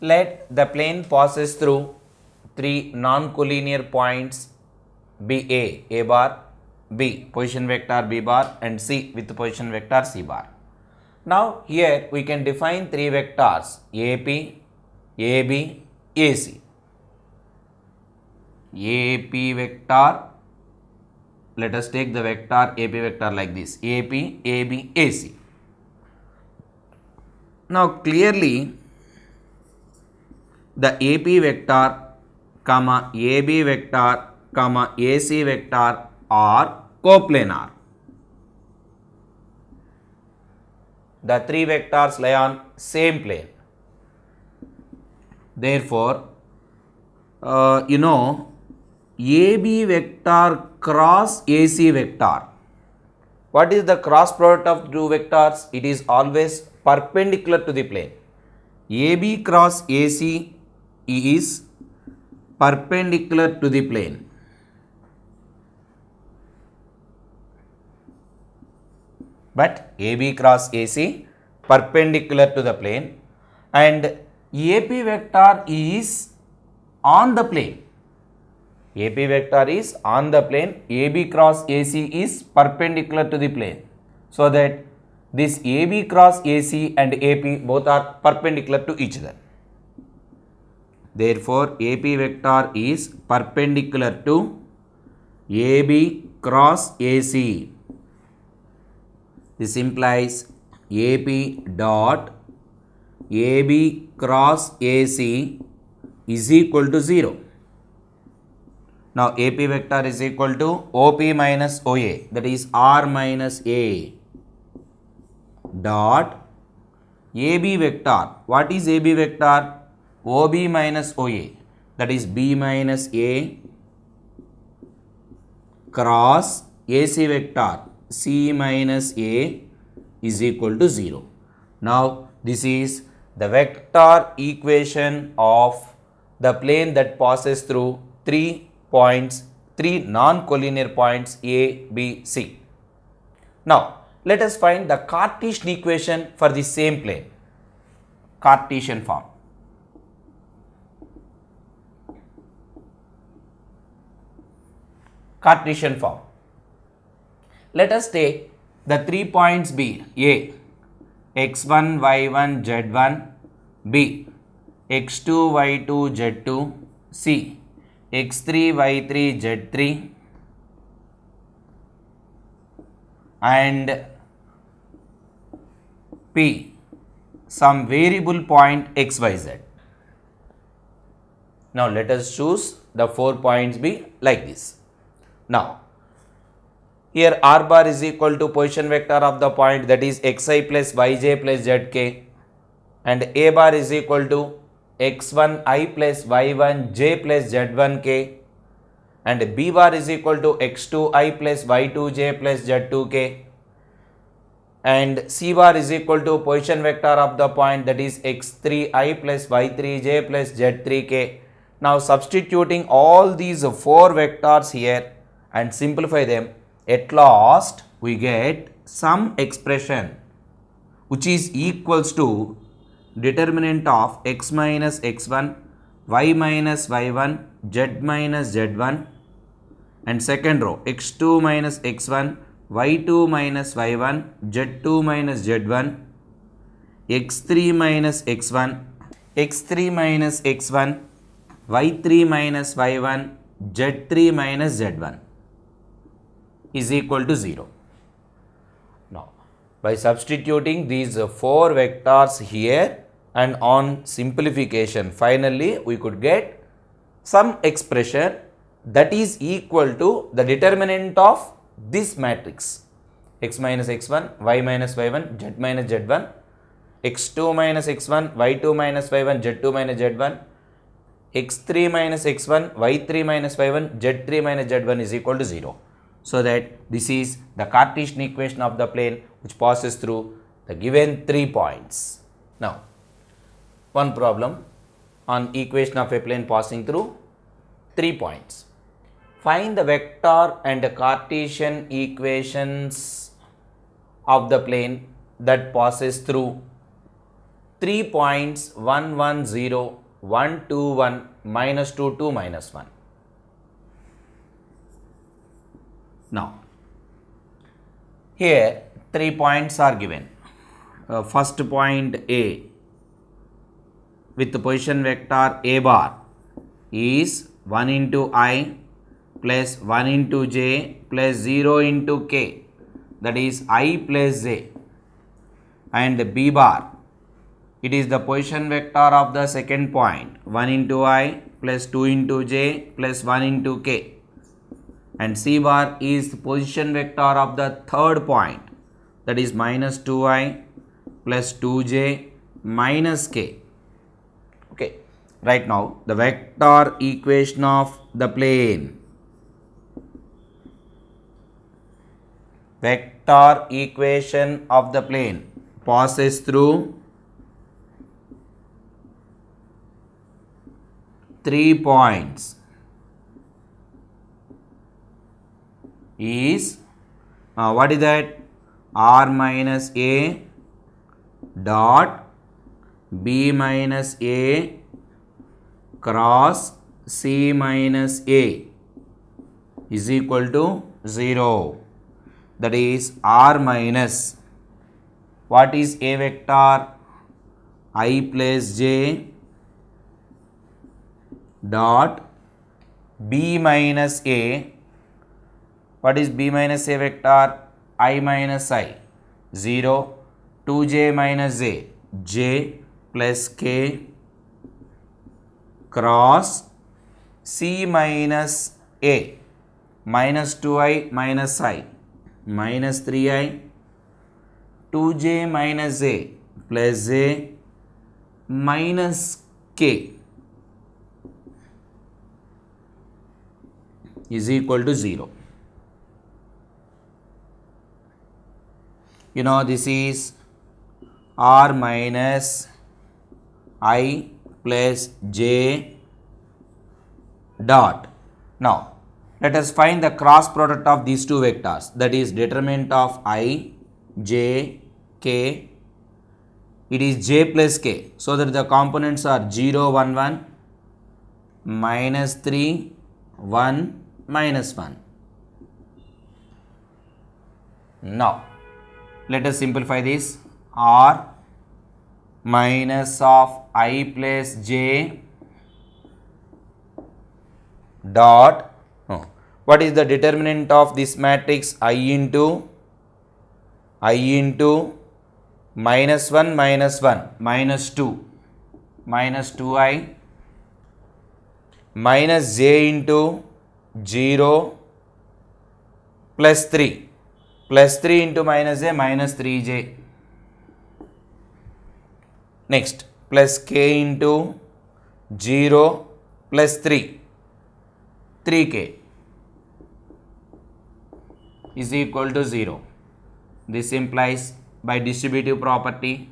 Let the plane passes through three non-collinear points be A bar, B position vector B bar and C with position vector C bar. Now here we can define three vectors AP, AB, AC. AP vector, let us take the vector AP vector like this, AP, AB, AC. Now clearly the AP vector, comma AB vector, comma AC vector are coplanar. The three vectors lie on same plane. Therefore, AB vector cross AC vector. What is the cross product of two vectors? It is always perpendicular to the plane. AB cross AC is perpendicular to the plane. But AB cross AC perpendicular to the plane and AP vector is on the plane. AP vector is on the plane, AB cross AC is perpendicular to the plane. So that this AB cross AC and AP both are perpendicular to each other. Therefore, AP vector is perpendicular to AB cross AC. This implies AP dot AB cross AC is equal to 0. Now AP vector is equal to OP minus OA, that is R minus A dot AB vector. What is AB vector? OB minus OA, that is B minus A cross AC vector C minus A is equal to 0. Now this is the vector equation of the plane that passes through three non-collinear points A, B, C. Now let us find the Cartesian equation for the same plane. Cartesian form. Cartesian form. Let us take the 3 points B, A, x1, y1, z1, B, x2, y2, z2, C, x3, y3, z3 and P, some variable point xyz. Now let us choose the 4 points B like this. Now here R bar is equal to position vector of the point, that is xi plus yj plus zk, and A bar is equal to x1i plus y1j plus z1k, and B bar is equal to x2i plus y2j plus z2k, and C bar is equal to position vector of the point, that is x3i plus y3j plus z3k. Now substituting all these 4 vectors here and simplify them, at last we get some expression which is equals to determinant of x minus x1, y minus y1, z minus z1, and second row x2 minus x1, y2 minus y1, z2 minus z1, x3 minus x1, x3 minus x1, y3 minus y1, z3 minus z1 is equal to 0. Now, by substituting these 4 vectors here and on simplification, finally we could get some expression that is equal to the determinant of this matrix x minus x1, y minus y1, z minus z1, x2 minus x1, y2 minus y1, z2 minus z1, x3 minus x1, y3 minus y1, z3 minus z1 is equal to 0. So that this is the Cartesian equation of the plane which passes through the given 3 points. Now, one problem on equation of a plane passing through 3 points. Find the vector and the Cartesian equations of the plane that passes through 3 points 1 1 0 1 2 1 minus 2 2 minus 1. Now here 3 points are given. First point A with the position vector A bar is 1 into I plus 1 into j plus 0 into k, that is I plus j. And B bar, it is the position vector of the second point, 1 into I plus 2 into j plus 1 into k. And C bar is the position vector of the third point, that is minus 2i plus 2j minus k. Okay, right now the vector equation of the plane, vector equation of the plane passes through 3 points is what is that? R minus A dot B minus A cross C minus A is equal to 0. That is R minus, what is A vector? I plus j dot B minus A. What is B minus A vector? I minus I, 0, 2j minus j, j plus k cross C minus A, minus 2i minus I, minus 3i, 2j minus j plus j minus k is equal to 0. You know, this is R minus I plus j dot. Now let us find the cross product of these two vectors, that is determinant of I, j, k. It is j plus k, so that the components are 0 1 1 minus 3 1 minus 1. Now let us simplify this. R minus of I plus j dot, what is the determinant of this matrix? I into minus 1 minus 1 minus 2 minus 2i minus j into 0 plus 3 plus 3 into minus j minus 3j. Next plus k into 0 plus 3, 3k is equal to 0. This implies by distributive property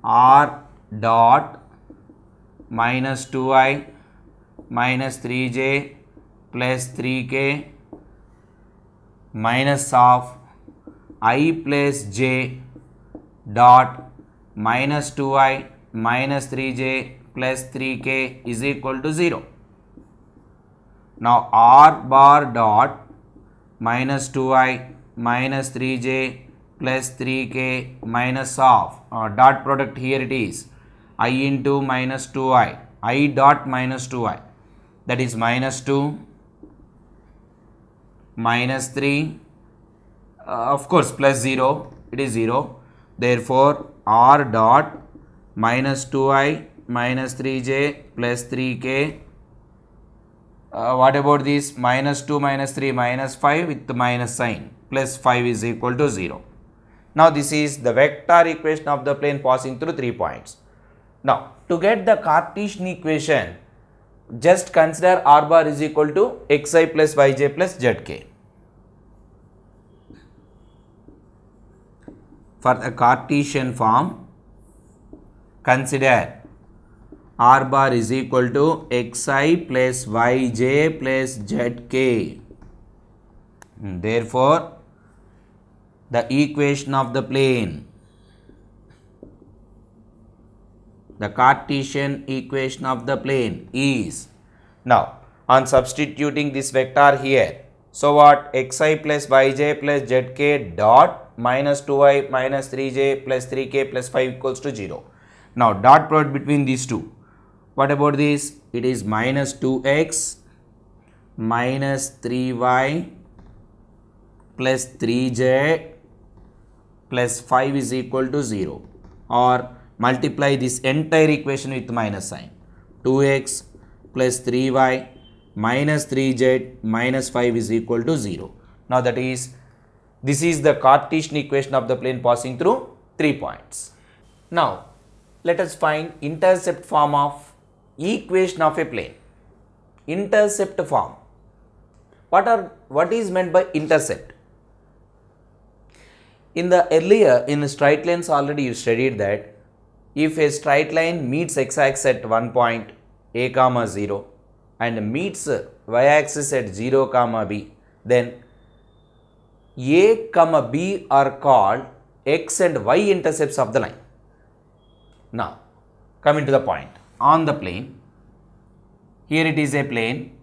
R dot minus 2i minus 3j plus 3k minus of I plus j dot minus 2i minus 3j plus 3k is equal to 0. Now R bar dot minus 2i minus 3j plus 3k minus of dot product, here it is I into minus 2i, I dot minus 2i, that is minus 2 minus 3, of course plus 0, it is 0. Therefore R dot minus 2i minus 3j plus 3k, what about this? Minus 2 minus 3 minus 5 with the minus sign, plus 5 is equal to 0. Now this is the vector equation of the plane passing through 3 points. Now to get the Cartesian equation, just consider R bar is equal to xi plus yj plus zk. For the Cartesian form, consider R bar is equal to xi plus yj plus zk. Therefore, the equation of the plane The Cartesian equation of the plane is, now on substituting this vector here, so what, xi plus yj plus zk dot minus 2i minus 3j plus 3k plus 5 equals to 0. Now dot product between these two. What about this? It is minus 2x minus 3y plus 3z plus 5 is equal to 0, or multiply this entire equation with minus sign. 2x plus 3y minus 3z minus 5 is equal to 0. Now that is, this is the Cartesian equation of the plane passing through 3 points. Now let us find intercept form of equation of a plane. Intercept form. What is meant by intercept? In the straight lines already you studied that if a straight line meets x-axis at one point a comma 0 and meets y-axis at 0 comma b, then a comma b are called x and y intercepts of the line. Now coming to the point, on the plane, here it is a plane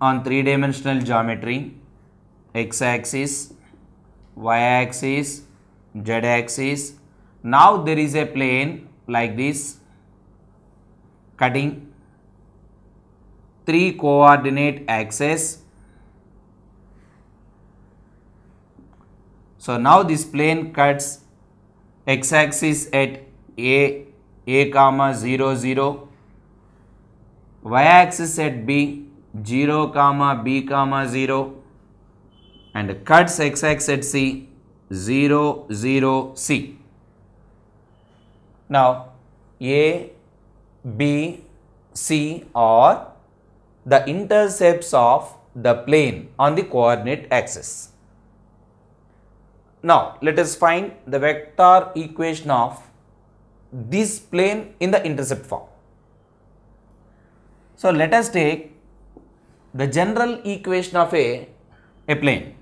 on 3-dimensional geometry, x-axis, y-axis, z-axis. Now there is a plane like this cutting 3 coordinate axes. So now this plane cuts x-axis at a comma 0 0, y-axis at b 0 comma b comma 0, and cuts x-axis at c 0 0 c. Now a, b, c are the intercepts of the plane on the coordinate axis. Now let us find the vector equation of this plane in the intercept form. So let us take the general equation of a plane.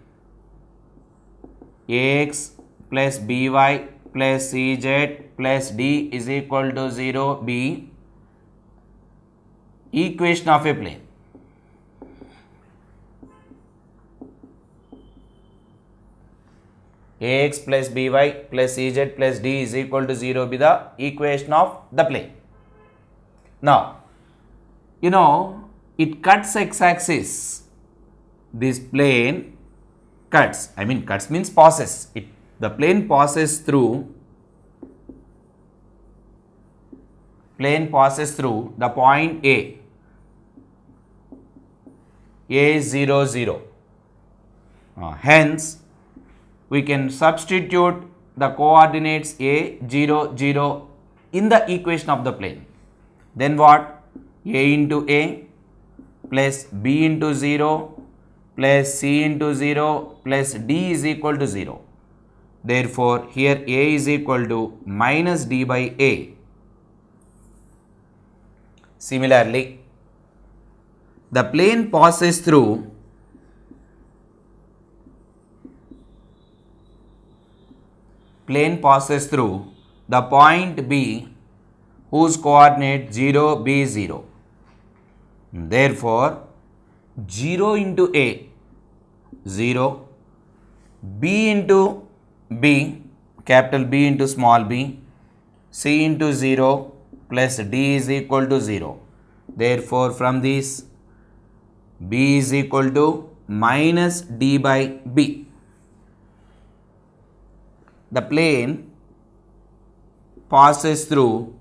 Ax plus by plus cz plus d is equal to 0 b, equation of a plane. Ax plus by plus cz plus d is equal to 0 be the equation of the plane. Now, you know, it cuts x-axis. This plane cuts, cuts means passes. The plane passes through the point A, A0 0. Hence, we can substitute the coordinates A0 0 in the equation of the plane. Then what? A into A plus B into 0 plus C into 0 plus D is equal to 0. Therefore, here A is equal to minus D by A. Similarly, the plane passes through the point B whose coordinate 0 b 0. Therefore, 0 into A 0, B into B, capital B into small b, C into 0 plus D is equal to 0. Therefore, from this B is equal to minus D by B. The plane passes through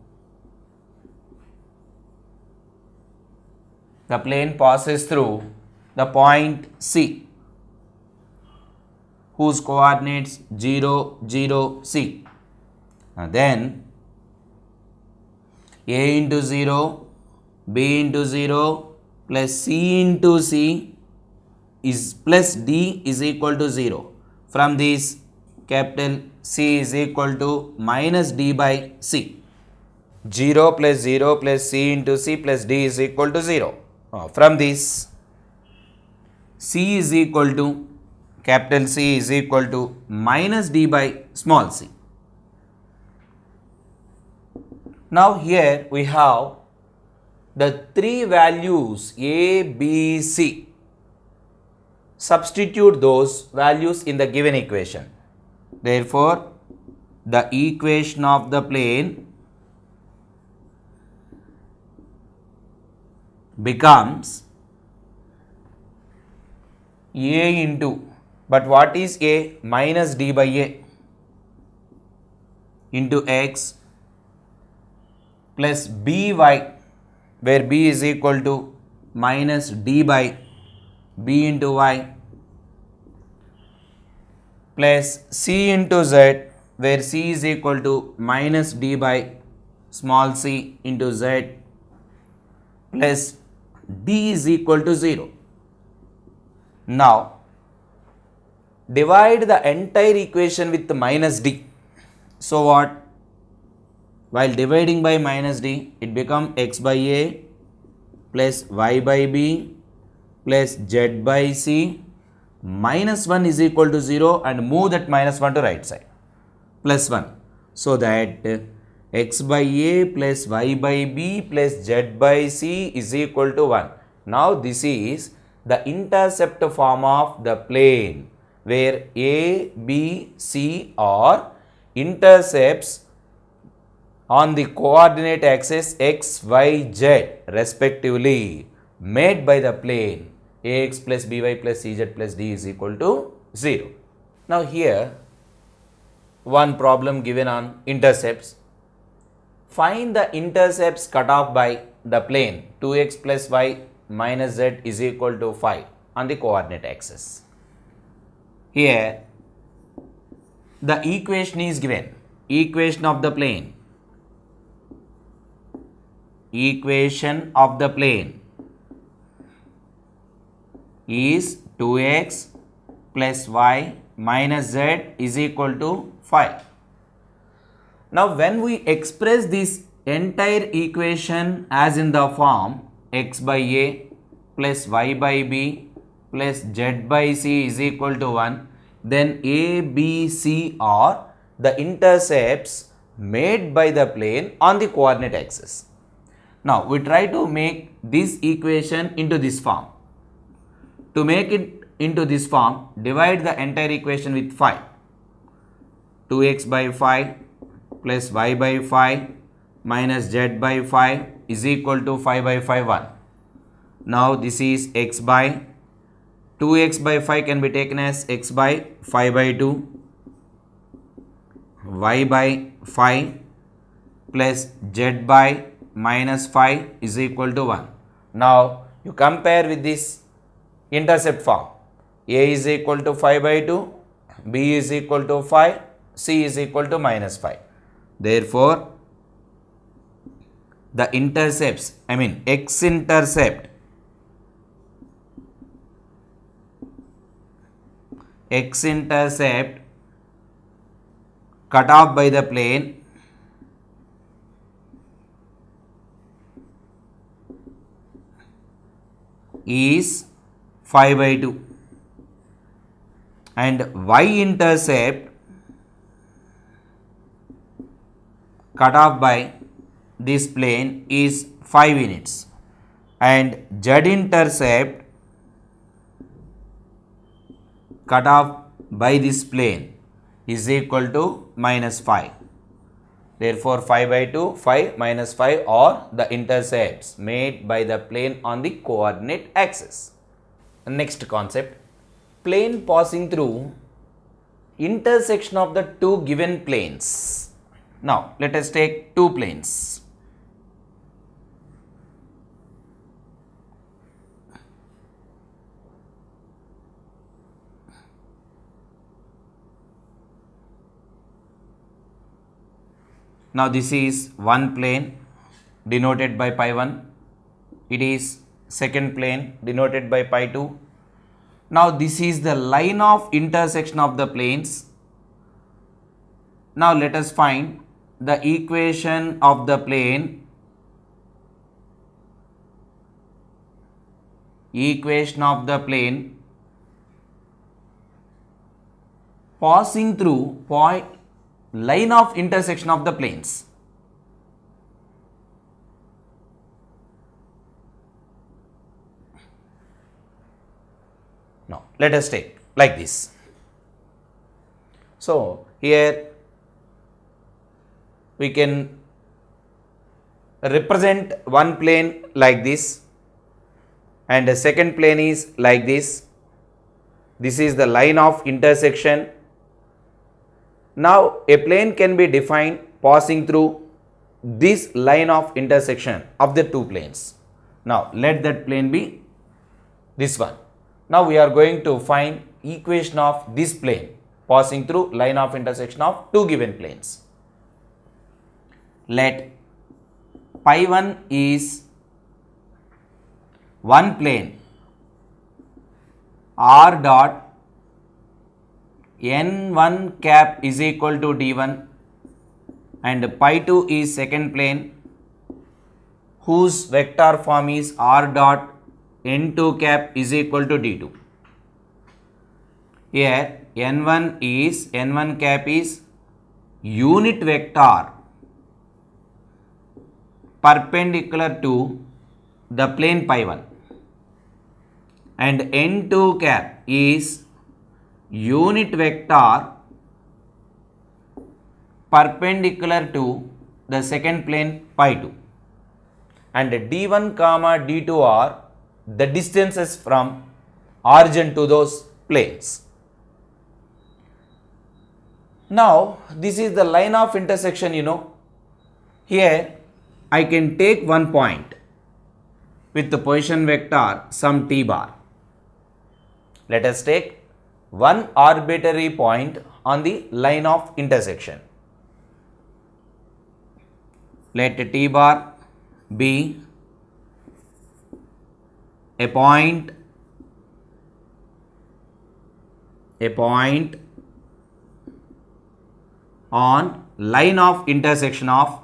the point C whose coordinates 0 0 C. Then A into 0, B into 0 plus C into C is plus D is equal to 0. From this, capital C is equal to minus D by C. 0 plus C into C plus D is equal to 0. From this, C is equal to capital C is equal to minus d by small c. Now here we have the three values A, B, C. Substitute those values in the given equation. Therefore, the equation of the plane becomes A into, but what is A? Minus d by A into x plus by, where b is equal to minus d by b into y, plus c into z, where c is equal to minus d by small c into z, plus d is equal to 0. Now, divide the entire equation with minus d. So what? While dividing by minus d, it becomes x by a plus y by b plus z by c. Minus 1 is equal to 0 and move that minus 1 to right side. Plus 1. So that x by a plus y by b plus z by c is equal to 1. Now this is the intercept form of the plane, where a, b, c are intercepts on the coordinate axis x, y, z respectively, made by the plane ax plus by plus cz plus d is equal to 0. Now here one problem given on intercepts. Find the intercepts cut off by the plane 2x plus y minus z is equal to 5 on the coordinate axis. Here the equation is given. Equation of the plane. Equation of the plane is 2x plus y minus z is equal to 5. Now when we express this entire equation as in the form x by a plus y by b plus z by c is equal to 1, then a, b, c are the intercepts made by the plane on the coordinate axis. Now we try to make this equation into this form. To make it into this form, divide the entire equation with 5. 2x by 5 plus y by 5 minus z by 5 is equal to 5 by 5 1. Now this is x by 2x by 5 can be taken as x by 5 by 2, y by 5 plus z by minus 5 is equal to 1. Now you compare with this intercept form. A is equal to 5 by 2, b is equal to 5, c is equal to minus 5. Therefore, the intercepts, x-intercept cut off by the plane is 5 by 2 and y-intercept cut off by this plane is 5 units and z-intercept cut off by this plane is equal to minus 5. Therefore, 5 by 2, 5 minus 5 are the intercepts made by the plane on the coordinate axis. Next concept, plane passing through intersection of the two given planes. Now, let us take two planes. Now this is one plane denoted by pi 1, it is second plane denoted by pi 2. Now this is the line of intersection of the planes. Now let us find the equation of the plane. Equation of the plane passing through point line of intersection of the planes. Now let us take like this. So here we can represent one plane like this and the second plane is like this. This is the line of intersection. Now a plane can be defined passing through this line of intersection of the two planes. Now let that plane be this one. Now we are going to find equation of this plane passing through line of intersection of two given planes. Let pi 1 is one plane r dot n1 cap is equal to d1 and pi 2 is second plane whose vector form is r dot n2 cap is equal to d2. Here n1 cap is unit vector perpendicular to the plane pi 1 and n2 cap is unit vector perpendicular to the second plane pi 2 and d1 comma d2 are the distances from origin to those planes. Now this is the line of intersection, Here I can take one point with the position vector some t bar. Let us take one arbitrary point on the line of intersection. Let t bar be a point on line of intersection of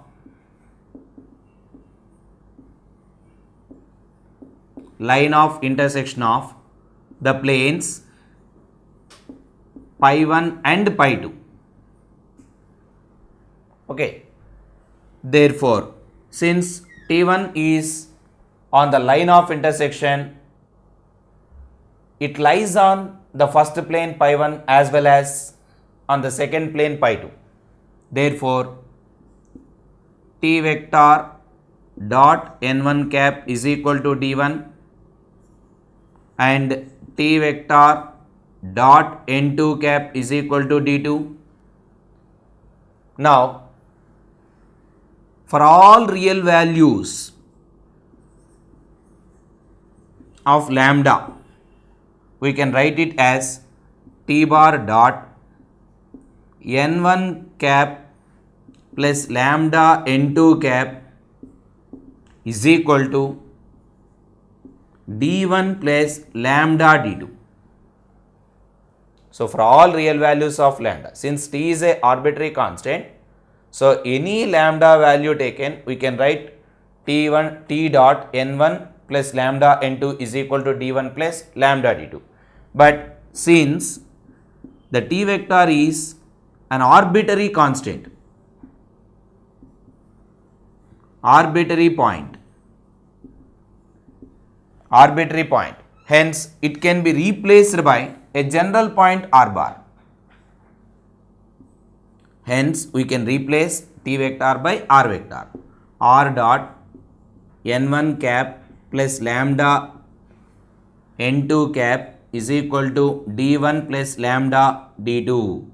the planes pi 1 and pi 2. Okay. Therefore, since T1 is on the line of intersection, it lies on the first plane pi 1 as well as on the second plane pi 2. Therefore, T vector dot n1 cap is equal to d1 and T vector dot n2 cap is equal to d2. Now, for all real values of lambda, we can write it as T bar dot n1 cap plus lambda n2 cap is equal to d1 plus lambda d2. So for all real values of lambda, since t is a arbitrary constant, so any lambda value taken, we can write t dot n1 plus lambda n2 is equal to d1 plus lambda d2. But since the t vector is an arbitrary constant, arbitrary point, hence it can be replaced by a general point r bar. Hence we can replace t vector by r vector. R dot n1 cap plus lambda n2 cap is equal to d1 plus lambda d2.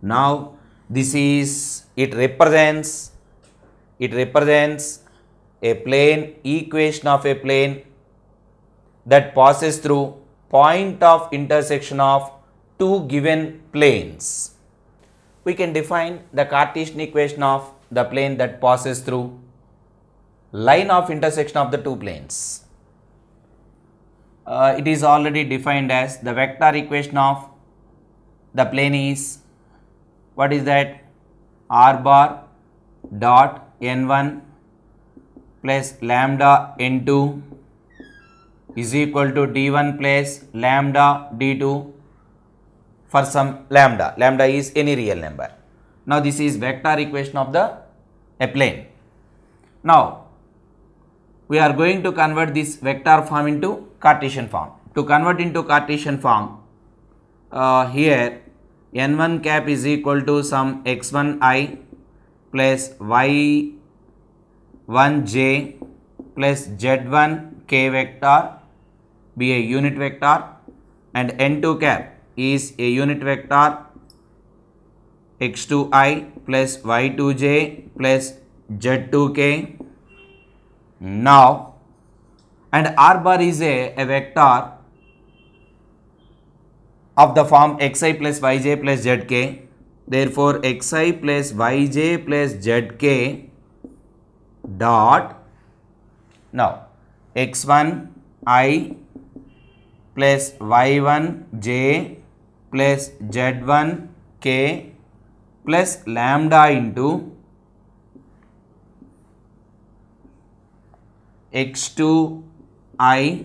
Now this is, it represents a plane, equation of a plane that passes through point of intersection of two given planes. We can define the Cartesian equation of the plane that passes through line of intersection of the two planes. It is already defined as the vector equation of the plane is, what is that? R bar dot n1 plus lambda n2 is equal to d1 plus lambda d2 for some lambda. Lambda is any real number. Now this is vector equation of a plane. Now we are going to convert this vector form into Cartesian form. To convert into Cartesian form, here n1 cap is equal to some x1I plus y1j plus z1k vector be a unit vector, and n2 cap is a unit vector x2I plus y2j plus z2k. Now, and r bar is a vector of the form xi plus yj plus zk. Therefore, xi plus yj plus zk dot, now x1I plus y1j plus z1k plus lambda into x2I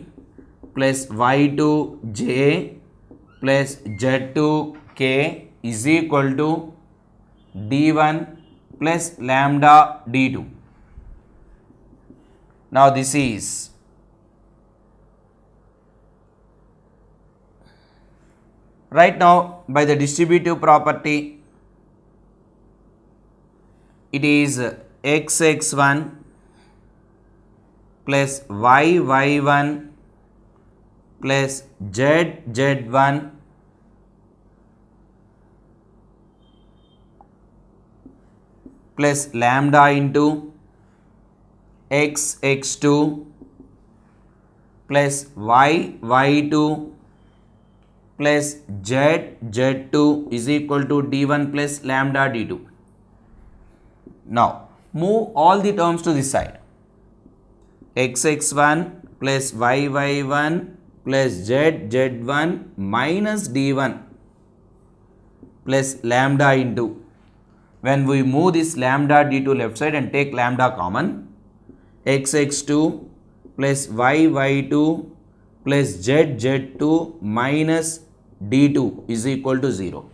plus y2j plus z2k is equal to d1 plus lambda d2. Now this is right now by the distributive property, it is xx1 plus yy1 plus zz1 plus lambda into xx2 plus yy2 plus zz2 is equal to d1 plus lambda d2. Now move all the terms to this side. xx1 plus yy1 plus zz1 minus d1 plus lambda into, when we move this lambda d2 left side and take lambda common, xx2 plus yy2 plus zz2 minus d2 is equal to 0.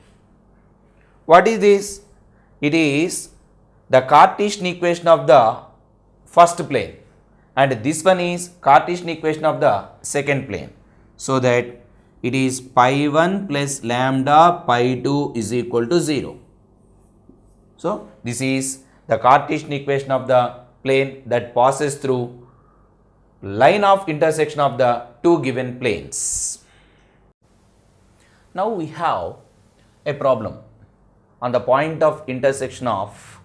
What is this? It is the Cartesian equation of the first plane, and this one is Cartesian equation of the second plane, so that it is pi 1 plus lambda pi 2 is equal to 0. So this is the Cartesian equation of the plane that passes through line of intersection of the two given planes. Now we have a problem on the point of intersection of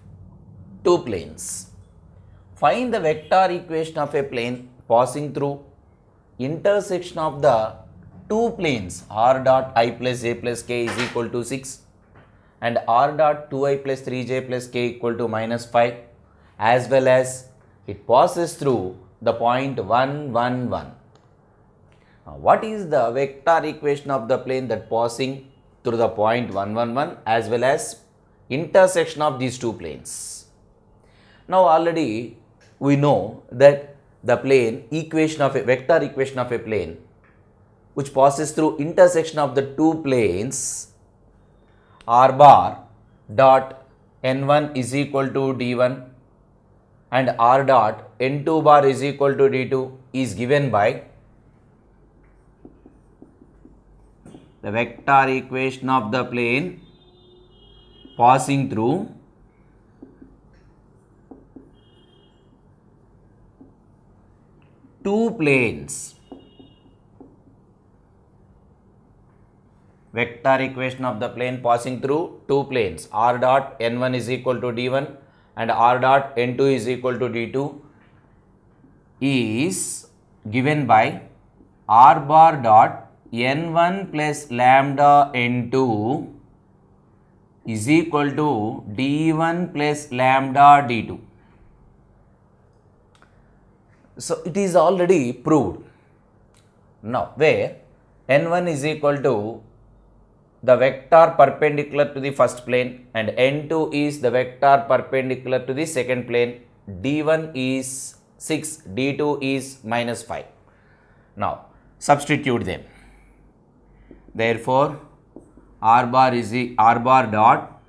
two planes. Find the vector equation of a plane passing through intersection of the two planes r dot I plus j plus k is equal to 6 and r dot 2I plus 3j plus k equal to minus 5, as well as it passes through the point 1, 1, 1. Now, what is the vector equation of the plane that passing through the point 1, 1, 1 as well as intersection of these two planes? Now already we know that the plane equation of a vector equation of a plane which passes through intersection of the two planes r bar dot n1 is equal to d1 and r dot n2 bar is equal to d2 is given by the vector equation of the plane passing through two planes. Vector equation of the plane passing through two planes r dot n1 is equal to d1 and r dot n2 is equal to d2 is given by r bar dot n1 plus lambda n2 is equal to d1 plus lambda d2. So it is already proved. Now where n1 is equal to the vector perpendicular to the first plane and n2 is the vector perpendicular to the second plane, d1 is 6, d2 is minus 5. Now substitute them. Therefore r bar dot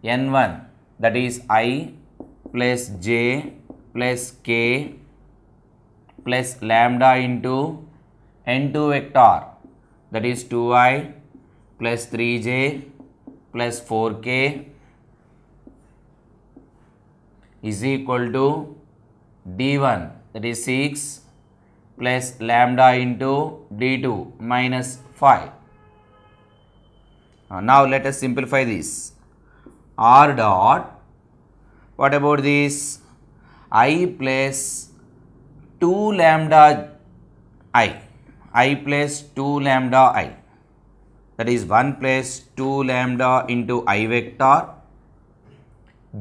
n1, that is I plus j plus k plus lambda into n2 vector, that is 2i plus 3j plus 4k is equal to d1, that is 6 plus lambda into d2 minus 5. Now let us simplify this. R dot, what about this? I plus 2 lambda I plus 2 lambda I, that is 1 plus 2 lambda into I vector,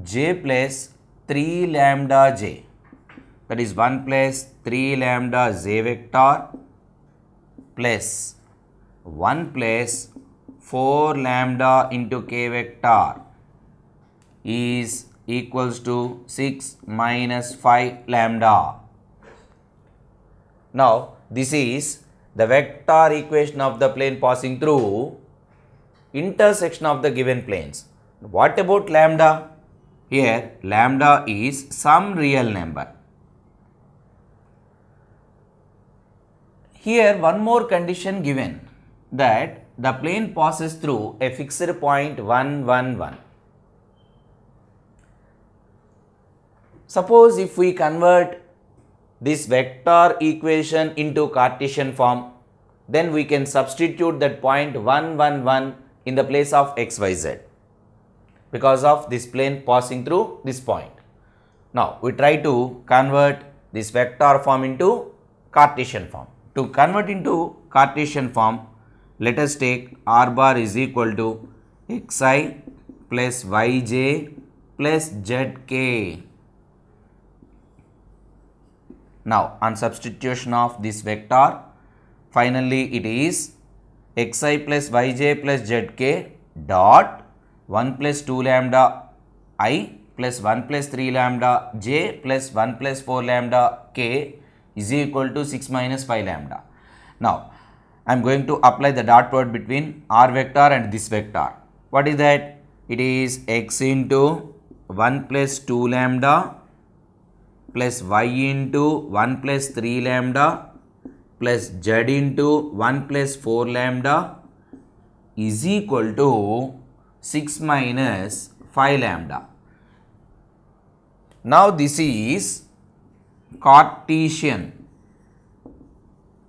j plus 3 lambda j, that is 1 plus 3 lambda j vector plus 1 plus 4 lambda into k vector is equals to 6 minus 5 lambda. Now this is the vector equation of the plane passing through intersection of the given planes. What about lambda? Here lambda is some real number. Here one more condition given, that the plane passes through a fixed point 1, 1, 1. Suppose if we convert this vector equation into Cartesian form, then we can substitute that point 1, 1, 1 in the place of x, y, z, because of this plane passing through this point. Now we try to convert this vector form into Cartesian form. To convert into Cartesian form, let us take r bar is equal to xi plus yj plus zk. Now on substitution of this vector, finally it is xi plus yj plus zk dot 1 plus 2 lambda I plus 1 plus 3 lambda j plus 1 plus 4 lambda k is equal to 6 minus 5 lambda. Now I am going to apply the dot product between r vector and this vector. What is that? It is x into 1 plus 2 lambda plus y into 1 plus 3 lambda plus z into 1 plus 4 lambda is equal to 6 minus 5 lambda. Now this is Cartesian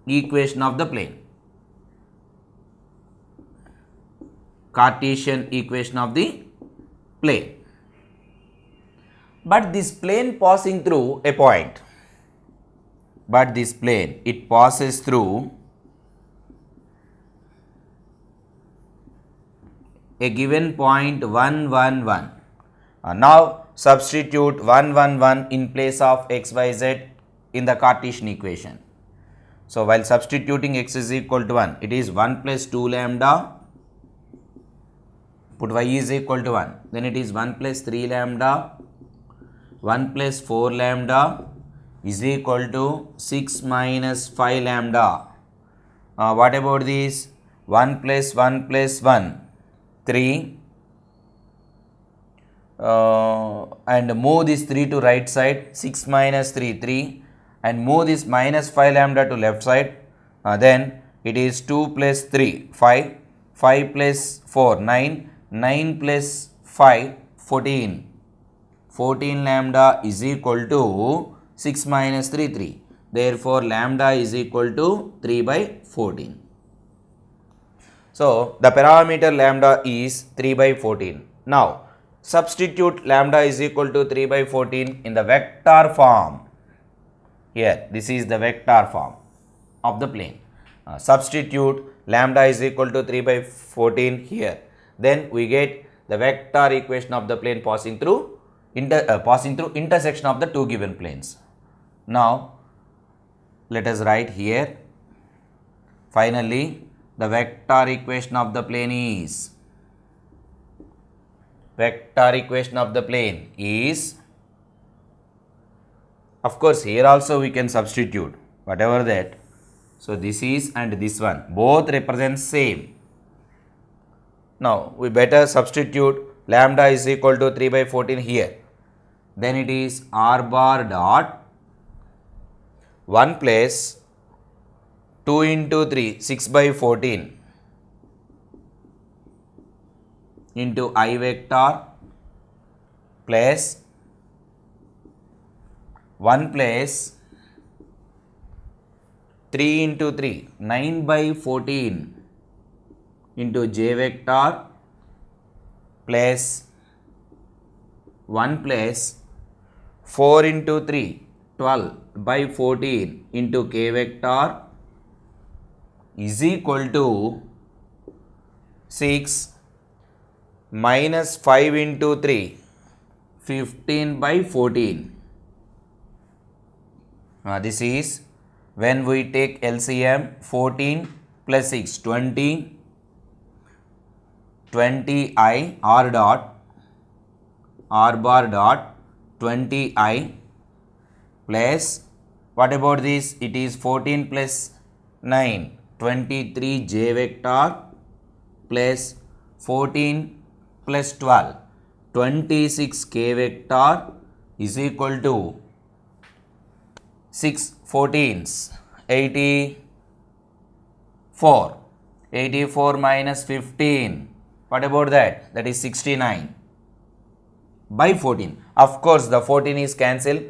equation of the plane. Cartesian equation of the plane. But this plane passing through a point. But this plane, it passes through a given point 1, 1, 1. Now substitute 1, 1, 1 in place of x, y, z in the Cartesian equation. So while substituting x is equal to 1, it is 1 plus 2 lambda, put y is equal to 1, then it is 1 plus 3 lambda, 1 plus 4 lambda is equal to 6 minus 5 lambda. What about this? 1 plus 1 plus 1, 3, and move this 3 to right side, 6 minus 3, 3, and move this minus 5 lambda to left side, then it is 2 plus 3, 5, 5 plus 4, 9, 9 plus 5, 14. 14 lambda is equal to 6 minus 3, 3. Therefore, lambda is equal to 3 by 14. So, the parameter lambda is 3 by 14. Now, substitute lambda is equal to 3 by 14 in the vector form. Here, this is the vector form of the plane. Substitute lambda is equal to 3 by 14 here. Then we get the vector equation of the plane passing through intersection of the two given planes. Now let us write here. Finally, the vector equation of the plane is of course here also we can substitute whatever that. So this is and this one both represent same. Now we better substitute lambda is equal to 3 by 14 here. Then it is r bar dot 1 plus 2 into 3, 6 by 14 into I vector plus 1 plus 3 into 3, 9 by 14 into j vector plus 1 plus 4 into 3, 12 by 14 into k vector is equal to 6 minus 5 into 3, 15 by 14. This is when we take LCM 14 plus 6, 20, 20i r dot r bar dot 20i plus what about this? It is 14 plus 9, 23 j vector plus 14 plus 12, 26 k vector is equal to 6 14s, 84, 84 minus 15, what about that? That is 69 by 14. Of course, the 14 is cancelled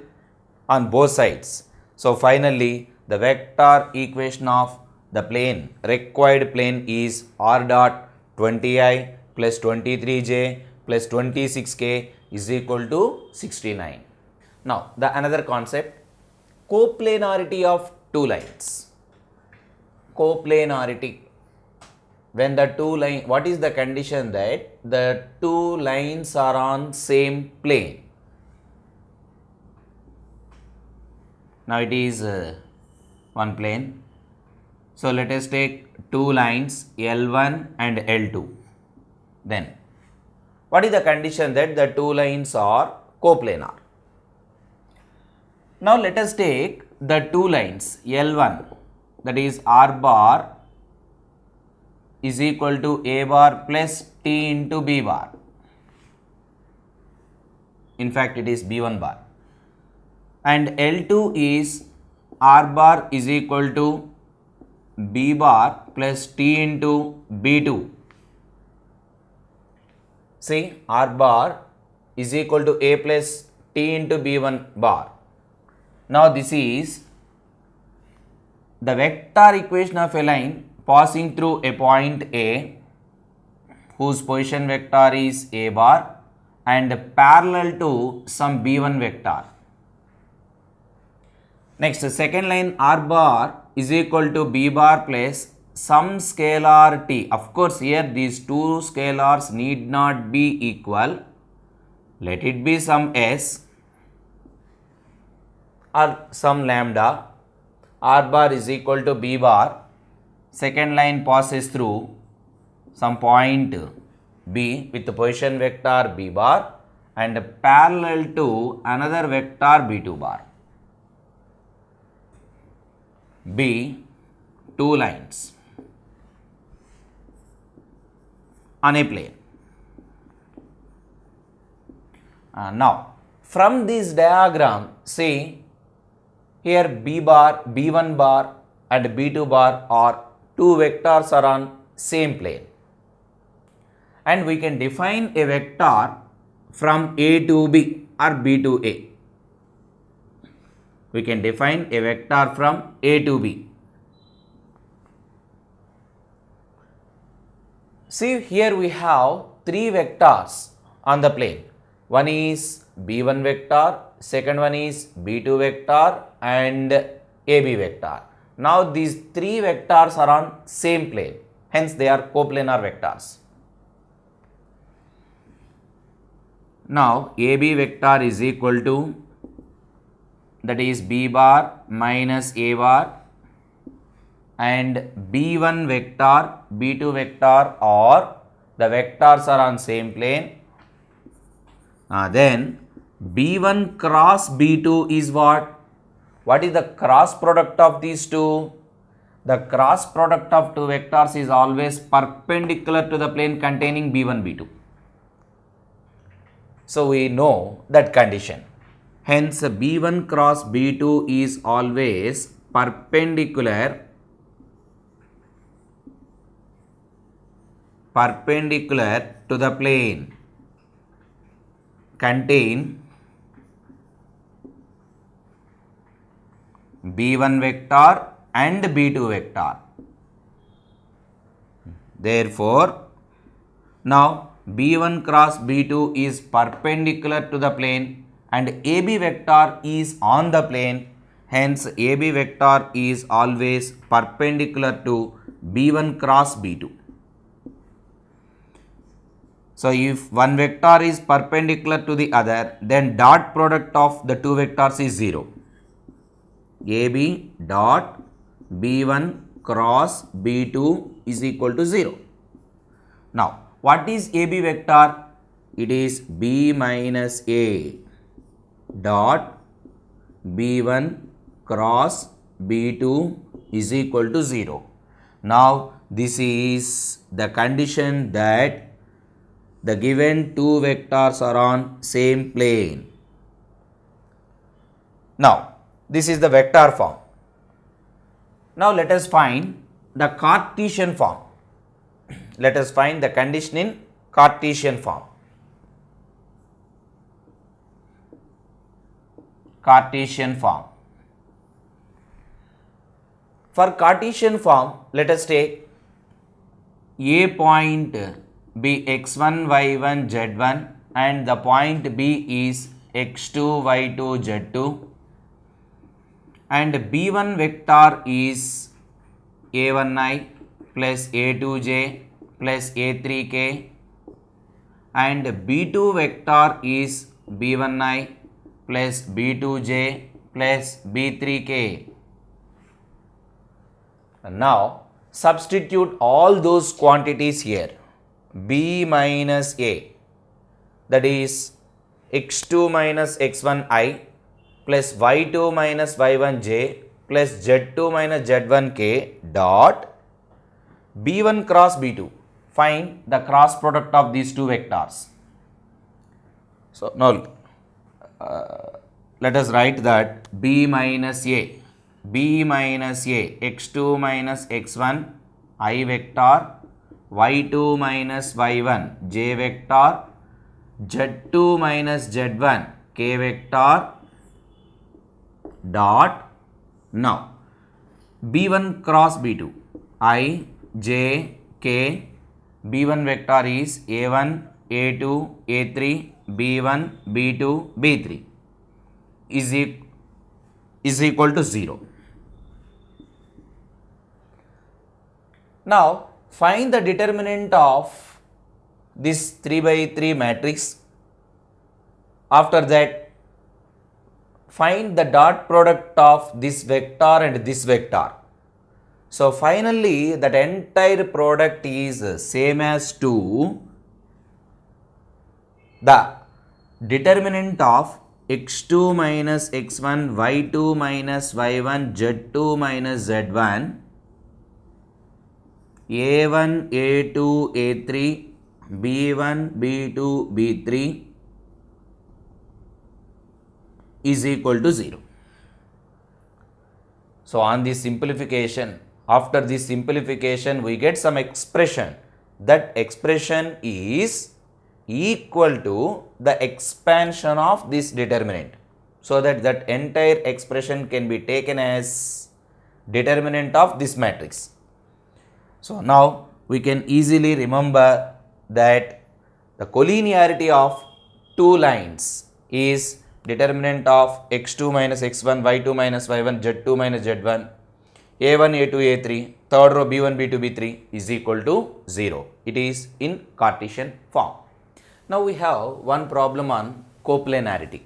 on both sides. So finally, the vector equation of the plane, required plane is r dot 20i plus 23j plus 26k is equal to 69. Now, the another concept, coplanarity of two lines. Coplanarity. When the two lines, what is the condition that the two lines are on same plane? Now it is one plane. So let us take two lines L1 and L2. Then what is the condition that the two lines are coplanar? Now let us take the two lines L1, that is r bar is equal to a bar plus t into b bar. In fact, it is b1 bar. And L2 is r bar is equal to b bar plus t into b2. See, r bar is equal to a plus t into b1 bar. Now this is the vector equation of a line passing through a point A whose position vector is a bar and parallel to some b1 vector. Next, second line r bar is equal to b bar plus some scalar t. Of course, here these two scalars need not be equal. Let it be some s or some lambda. R bar is equal to b bar. Second line passes through some point B with the position vector b bar and parallel to another vector b2 bar. B, two lines on a plane. Now, from this diagram, see here b bar, b1 bar and b2 bar are two vectors are on same plane. And we can define a vector from A to B or B to A. We can define a vector from A to B. See, here we have three vectors on the plane. One is B1 vector, second one is B2 vector and AB vector. Now these three vectors are on same plane, hence they are coplanar vectors. Now AB vector is equal to, that is b bar minus a bar, and b1 vector, b2 vector or the vectors are on same plane. Then b1 cross b2 is what? What is the cross product of these two? the cross product of two vectors is always perpendicular to the plane containing b1, b2. So we know that condition. Hence b1 cross b2 is always perpendicular to the plane contain b1 vector and b2 vector. Therefore, now b1 cross b2 is perpendicular to the plane and AB vector is on the plane. Hence, AB vector is always perpendicular to b1 cross b2. So, if one vector is perpendicular to the other, then dot product of the two vectors is 0. AB dot b1 cross b2 is equal to 0. Now, what is AB vector? It is b minus a dot b1 cross b2 is equal to 0. Now, this is the condition that the given two vectors are on same plane. Now, this is the vector form. Now, let us find the Cartesian form. Let us find the condition in Cartesian form. Cartesian form. For Cartesian form, let us take a point be x1, y1, z1 and the point B is x2, y2, z2 and b1 vector is a1i plus a2j plus a3k and b2 vector is b1i plus b2j plus b3k. And now substitute all those quantities here. B minus a, that is x2 minus x1i plus y2 minus y1j plus z2 minus z1k dot b1 cross b2. Find the cross product of these two vectors. So now let us write that b minus a x2 minus x1 I vector y2 minus y1 j vector z2 minus z1 k vector dot. Now b1 cross b2 I j k, b1 vector is a1 a2 a3 b1 b2 b3 is equal to 0. Now find the determinant of this 3 by 3 matrix. After that, find the dot product of this vector and this vector. So finally, that entire product is same as to the determinant of x2 minus x1, y2 minus y1, z2 minus z1, a1, a2, a3, b1, b2, b3 is equal to 0. So on this simplification, after this simplification, we get some expression. That expression is equal to the expansion of this determinant, so that that entire expression can be taken as determinant of this matrix. So now we can easily remember that the collinearity of two lines is determinant of x2 minus x1, y2 minus y1, z2 minus z1, a1, a2, a3, third row b1, b2, b3 is equal to 0. It is in Cartesian form. Now we have one problem on coplanarity.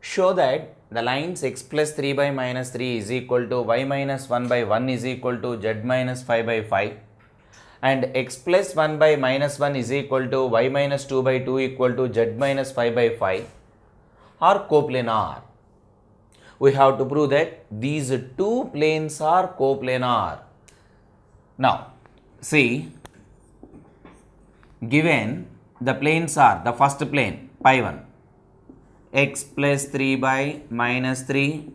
Show that the lines x plus 3 by minus 3 is equal to y minus 1 by 1 is equal to z minus 5 by 5 and x plus 1 by minus 1 is equal to y minus 2 by 2 equal to z minus 5 by 5 are coplanar. we have to prove that these two planes are coplanar. Now, see, given the planes are, the first plane, pi 1, x plus 3 by minus 3,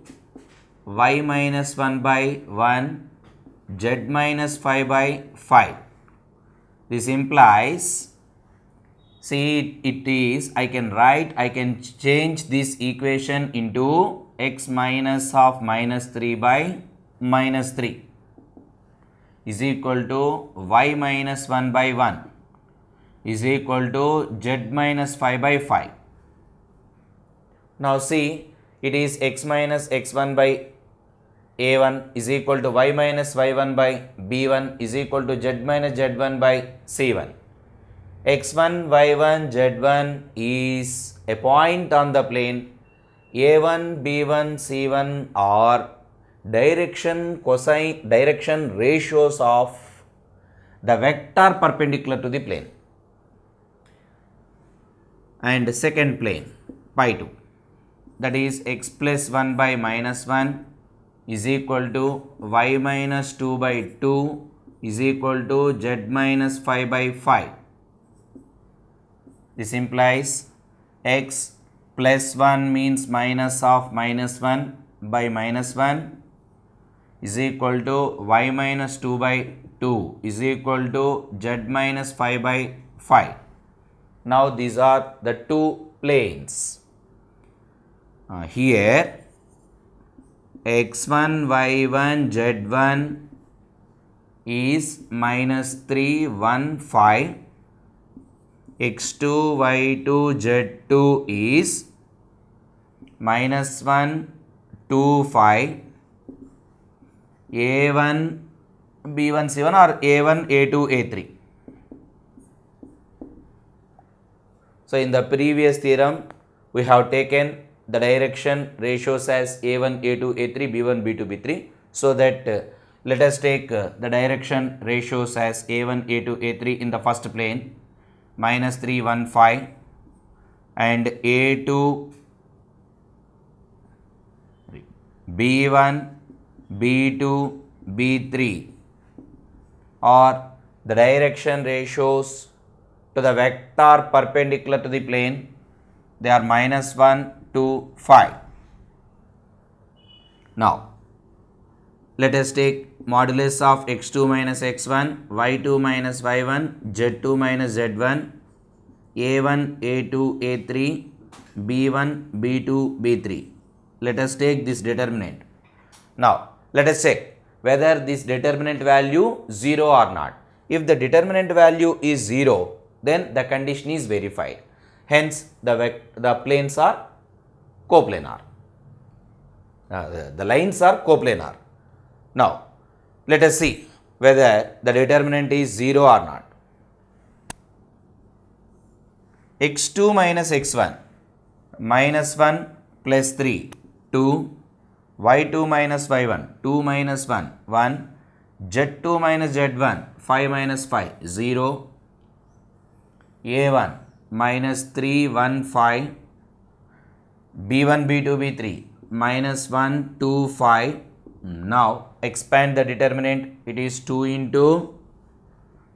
y minus 1 by 1, z minus 5 by 5. This implies, see, it is, I can change this equation into x minus of minus 3 by minus 3 is equal to y minus 1 by 1 is equal to z minus 5 by 5. Now see, it is x minus x1 by a1 is equal to y minus y1 by b1 is equal to z minus z1 by c1. x1, y1, z1 is a point on the plane. a1, b1, c1 are direction ratios of the vector perpendicular to the plane. And second plane, pi 2, that is x plus 1 by minus 1 is equal to y minus 2 by 2 is equal to z minus 5 by 5. This implies x plus 1 means minus of minus 1 by minus 1 is equal to y minus 2 by 2 is equal to z minus 5 by 5. Now these are the two planes. Here x1, y1, z1 is minus 3, 1, 5. x2, y2, z2 is minus 1, 2, 5. a1, b1, c1 or a1, a2, a3. So in the previous theorem, we have taken the direction ratios as a1, a2, a3, b1, b2, b3. So that let us take the direction ratios as a1, a2, a3 in the first plane, minus 3, 1, 5, and a2, b1, b2, b3 are the direction ratios to the vector perpendicular to the plane. They are minus 1, 2, 5. Now, let us take modulus of x2 minus x1, y2 minus y1, z2 minus z1, a1, a2, a3, b1, b2, b3. Let us take this determinant. Now, let us check whether this determinant value 0 or not. If the determinant value is 0, then the condition is verified. Hence, the planes are coplanar. The lines are coplanar. Now, let us see whether the determinant is 0 or not. x2 minus x1 minus 1 plus 3 2, y2 minus y1 2 minus 1 1, z2 minus z1 5 minus 5 0, a1 minus 3 1 5, b1 b2 b3 minus 1 2 5. Now expand the determinant. It is 2 into,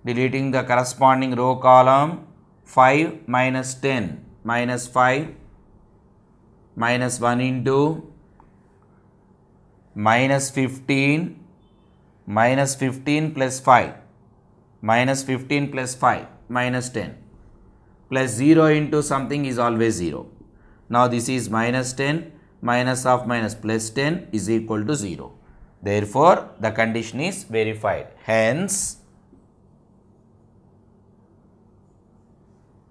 deleting the corresponding row column, 5 minus 10 minus 5 minus 1 into minus 15 plus 5 minus 15 plus 5 minus 10 plus 0 into something is always 0. Now this is minus 10 minus of minus plus 10 is equal to 0. Therefore, the condition is verified. Hence,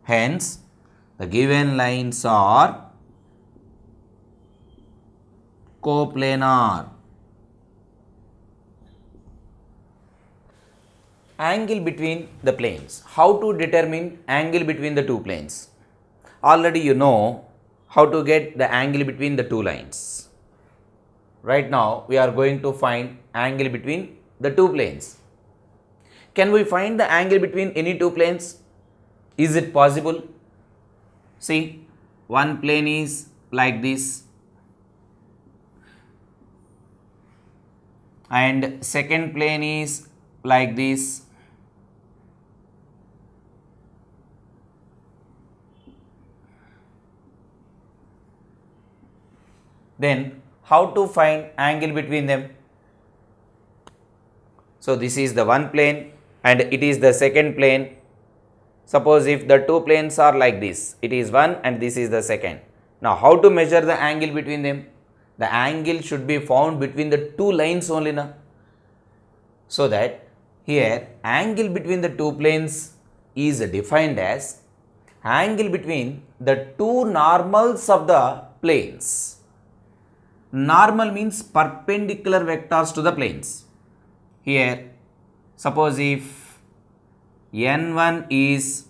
the given lines are coplanar. Angle between the planes. How to determine angle between the two planes? Already you know how to get the angle between the two lines. Right now, we are going to find angle between the two planes. Can we find the angle between any two planes? Is it possible? See, one plane is like this. and second plane is like this. Then how to find angle between them? So this is the one plane and it is the second plane. Suppose if the two planes are like this, it is one and this is the second. Now how to measure the angle between them? The angle should be found between the two lines only now. So that here angle between the two planes is defined as angle between the two normals of the planes. Normal means perpendicular vectors to the planes. Here suppose if n1 is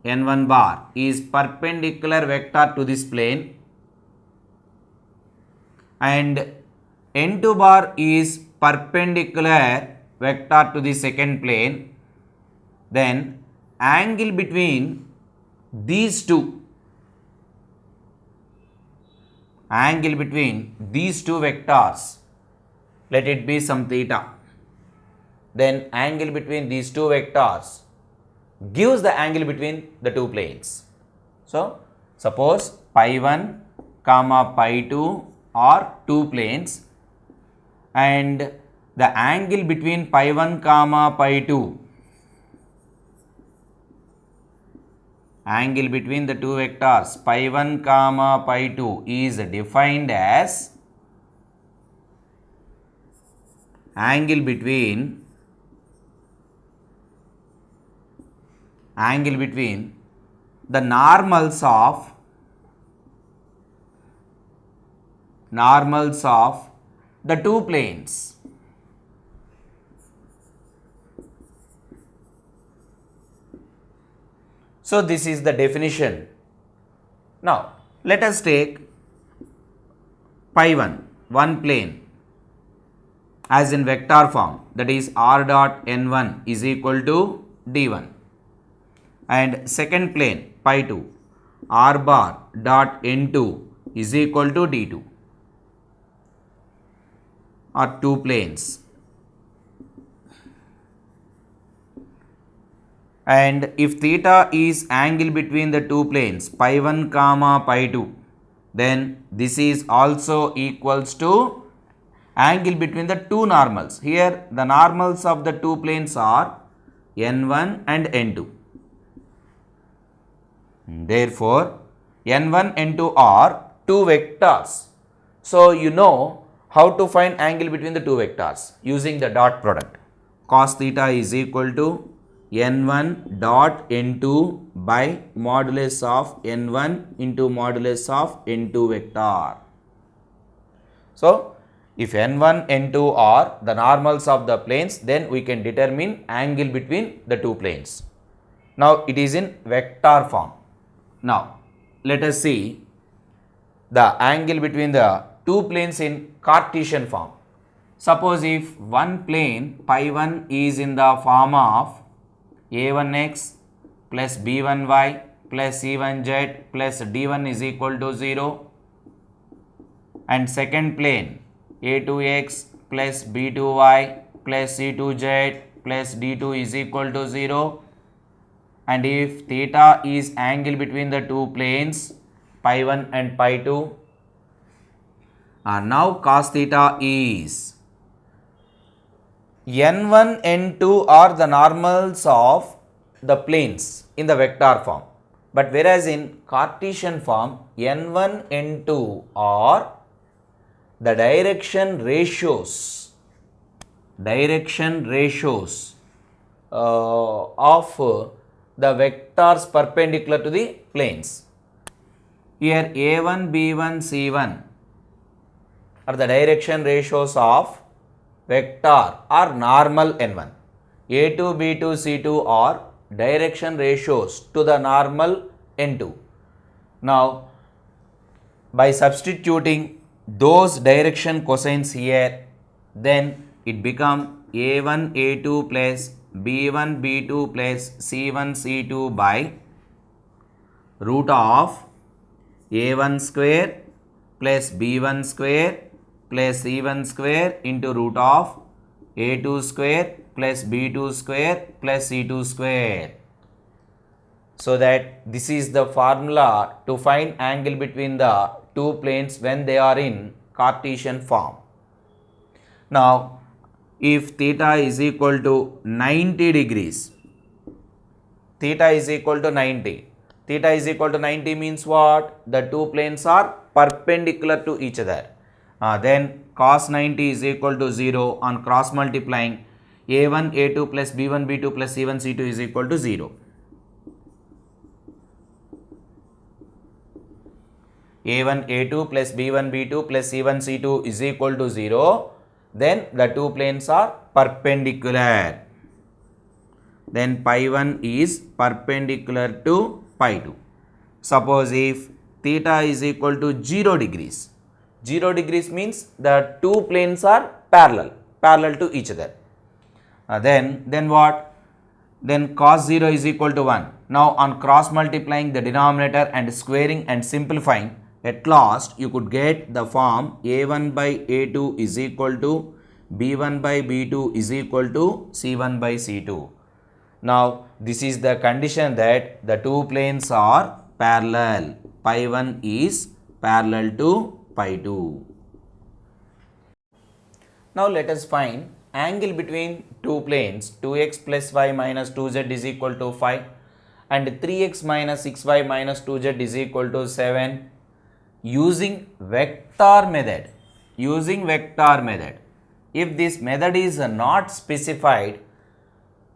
n1 bar is perpendicular vector to this plane and n2 bar is perpendicular vector to the second plane, then angle between these two vectors, let it be some theta, then angle between these two vectors gives the angle between the two planes. So suppose pi 1 comma pi 2 are two planes and the angle between pi 1 comma pi 2, angle between the two vectors pi 1 comma pi 2 is defined as angle between the normals of the two planes. So this is the definition. Now let us take pi 1 plane as in vector form, that is r dot n1 is equal to d1, and second plane pi 2 r bar dot n2 is equal to d2, are two planes. And if theta is angle between the two planes pi 1 comma pi 2, then this is also equals to angle between the two normals. Here the normals of the two planes are n1 and n2. Therefore n1 n2 are two vectors. So you know how to find angle between the two vectors using the dot product. Cos theta is equal to n1 dot n2 by modulus of n1 into modulus of n2 vector. So if n1 n2 are the normals of the planes, then we can determine angle between the two planes. Now it is in vector form. Now let us see the angle between the two planes in Cartesian form. Suppose if one plane pi 1 is in the form of a1x plus b1y plus c1z plus d1 is equal to 0, and second plane a2x plus b2y plus c2z plus d2 is equal to 0, and if theta is angle between the two planes pi 1 and pi 2, and now cos theta is n1 n2 are the normals of the planes in the vector form, but whereas in Cartesian form n1 n2 are the direction ratios of the vectors perpendicular to the planes. Here a1 b1 c1 are the direction ratios of vector or normal n1. a2 b2 c2 are direction ratios to the normal n2. Now by substituting those direction cosines here, then it become a1 a2 plus b1 b2 plus c1 c2 by root of a1 square plus b1 square plus c1 square into root of a2 square plus b2 square plus c2 square. So that this is the formula to find angle between the two planes when they are in Cartesian form. Now, if theta is equal to 90 degrees, theta is equal to 90. Theta is equal to 90 means what? The two planes are perpendicular to each other. Then cos 90 is equal to 0 on cross multiplying a1 a2 plus b1 b2 plus c1 c2 is equal to 0. a1 a2 plus b1 b2 plus c1 c2 is equal to 0. Then the two planes are perpendicular. Then pi 1 is perpendicular to pi 2. Suppose if theta is equal to 0 degrees. 0 degrees means the two planes are parallel to each other. Then what? Then cos 0 is equal to 1. Now on cross multiplying the denominator and squaring and simplifying, at last you could get the form a1 by a2 is equal to b1 by b2 is equal to c1 by c2. Now this is the condition that the two planes are parallel. Pi 1 is parallel to pi 2. Now let us find angle between two planes 2x plus y minus 2z is equal to 5 and 3x minus 6y minus 2z is equal to 7 using vector method. If this method is not specified,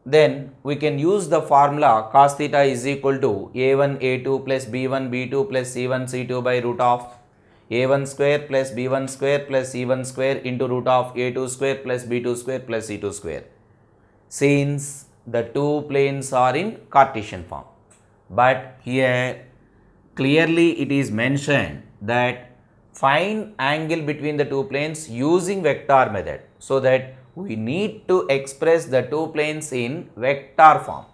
then we can use the formula cos theta is equal to a1 a2 plus b1 b2 plus c1 c2 by root of a1 square plus b1 square plus c1 square into root of a2 square plus b2 square plus c2 square, since the two planes are in Cartesian form. But here clearly it is mentioned that find angle between the two planes using vector method, so that we need to express the two planes in vector form.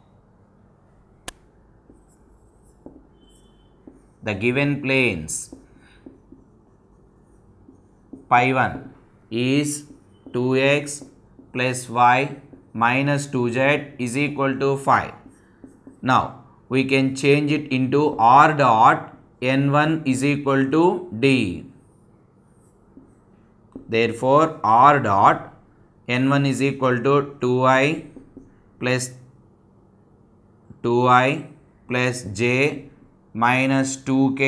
The given planes pi 1 is 2x plus y minus 2z is equal to 5. Now we can change it into r dot n1 is equal to d. Therefore r dot n1 is equal to 2i plus j minus 2k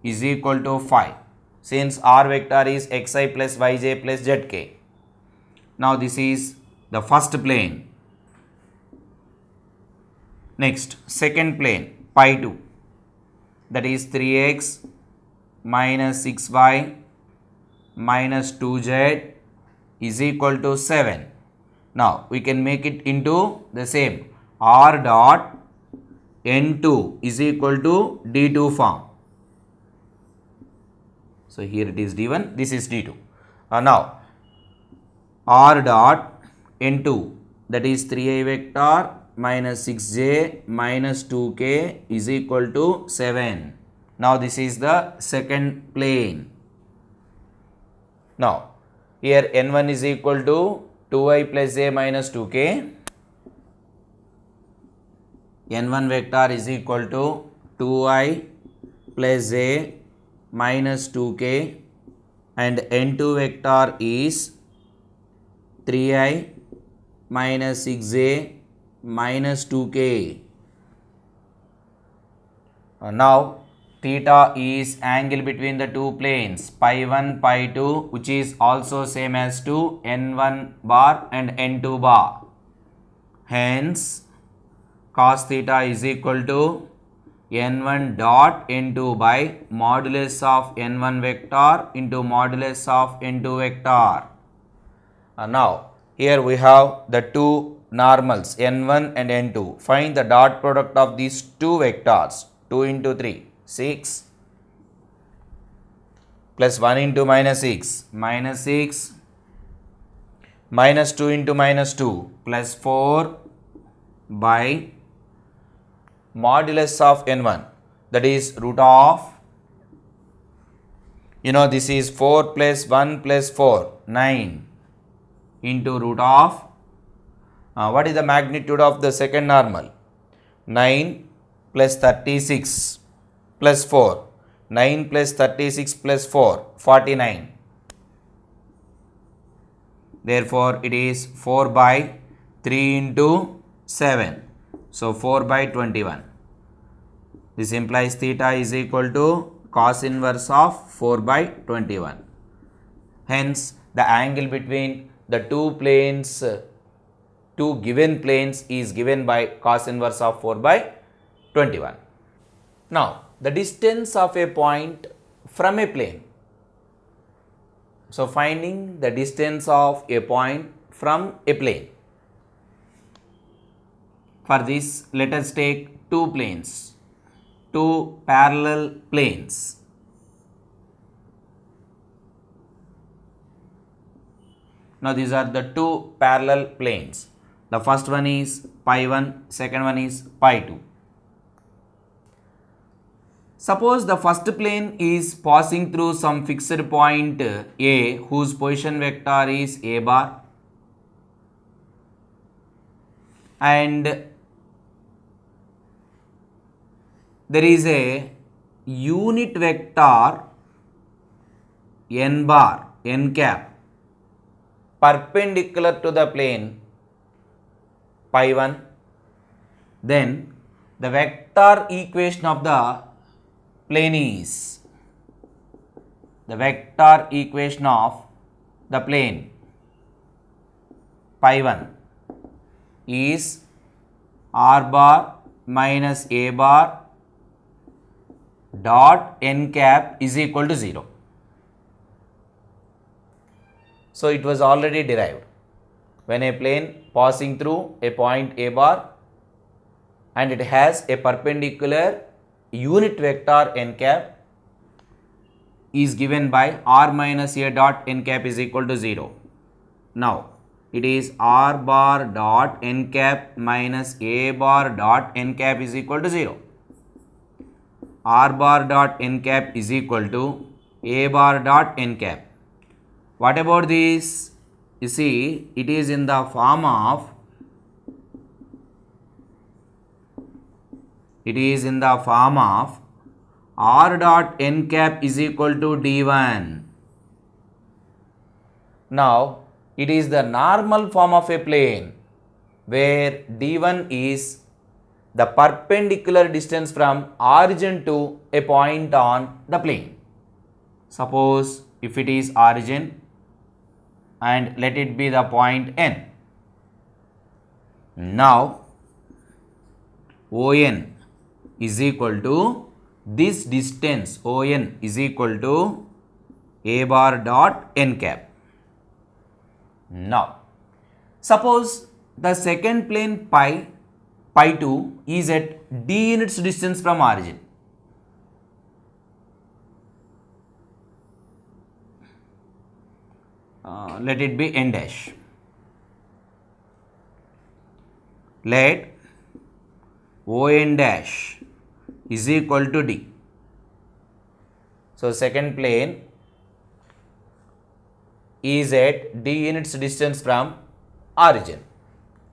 is equal to 5, since r vector is xi plus yj plus zk. Now this is the first plane. Next, second plane pi 2, that is 3x minus 6y minus 2z is equal to 7. Now we can make it into the same r dot n2 is equal to d2 form. So here it is d1, this is d2. Now r dot n2, that is 3i vector minus 6j minus 2k is equal to 7. Now this is the second plane. Now here n1 is equal to 2i plus j minus 2k. n1 vector is equal to 2i plus j minus 2k and n2 vector is 3i minus 6j minus 2k. Now theta is angle between the two planes pi 1 pi 2, which is also same as to n1 bar and n2 bar. Hence cos theta is equal to n1 dot n2 by modulus of n1 vector into modulus of n2 vector. Now here we have the two normals n1 and n2. Find the dot product of these two vectors. 2 into 3, 6 plus 1 into minus 6, minus 6 minus 2 into minus 2 plus 4 by modulus of n1, that is root of You know, this is 4 plus 1 plus 4, 9 into root of, what is the magnitude of the second normal? 9 plus 36 plus 4, 9 plus 36 plus 4, 49. Therefore, it is 4 by 3 into 7. So, 4 by 21. This implies theta is equal to cos inverse of 4 by 21. Hence, the angle between the two planes, two given planes is given by cos inverse of 4 by 21. Now, the distance of a point from a plane. So, finding the distance of a point from a plane. For this, let us take two planes, two parallel planes. Now, these are the two parallel planes. The first one is pi 1, second one is pi 2. Suppose the first plane is passing through some fixed point A whose position vector is A bar, and there is a unit vector n bar, n cap, perpendicular to the plane pi 1, then the vector equation of the plane is, the vector equation of the plane pi 1 is r bar minus a bar dot n cap is equal to 0. So, it was already derived. When a plane passing through a point a bar and it has a perpendicular unit vector n cap is given by r minus a dot n cap is equal to 0. Now, it is r bar dot n cap minus a bar dot n cap is equal to 0. R bar dot n cap is equal to a bar dot n cap. What about this? You see, it is in the form of, r dot n cap is equal to d1. Now, it is the normal form of a plane where d1 is the perpendicular distance from origin to a point on the plane. Suppose if it is origin and let it be the point n. Now, ON is equal to this distance, ON is equal to a bar dot n cap. Now, suppose the second plane pi 2 is at d units distance from origin. Let it be n dash. Let ON dash is equal to d. So, second plane is at d units distance from origin.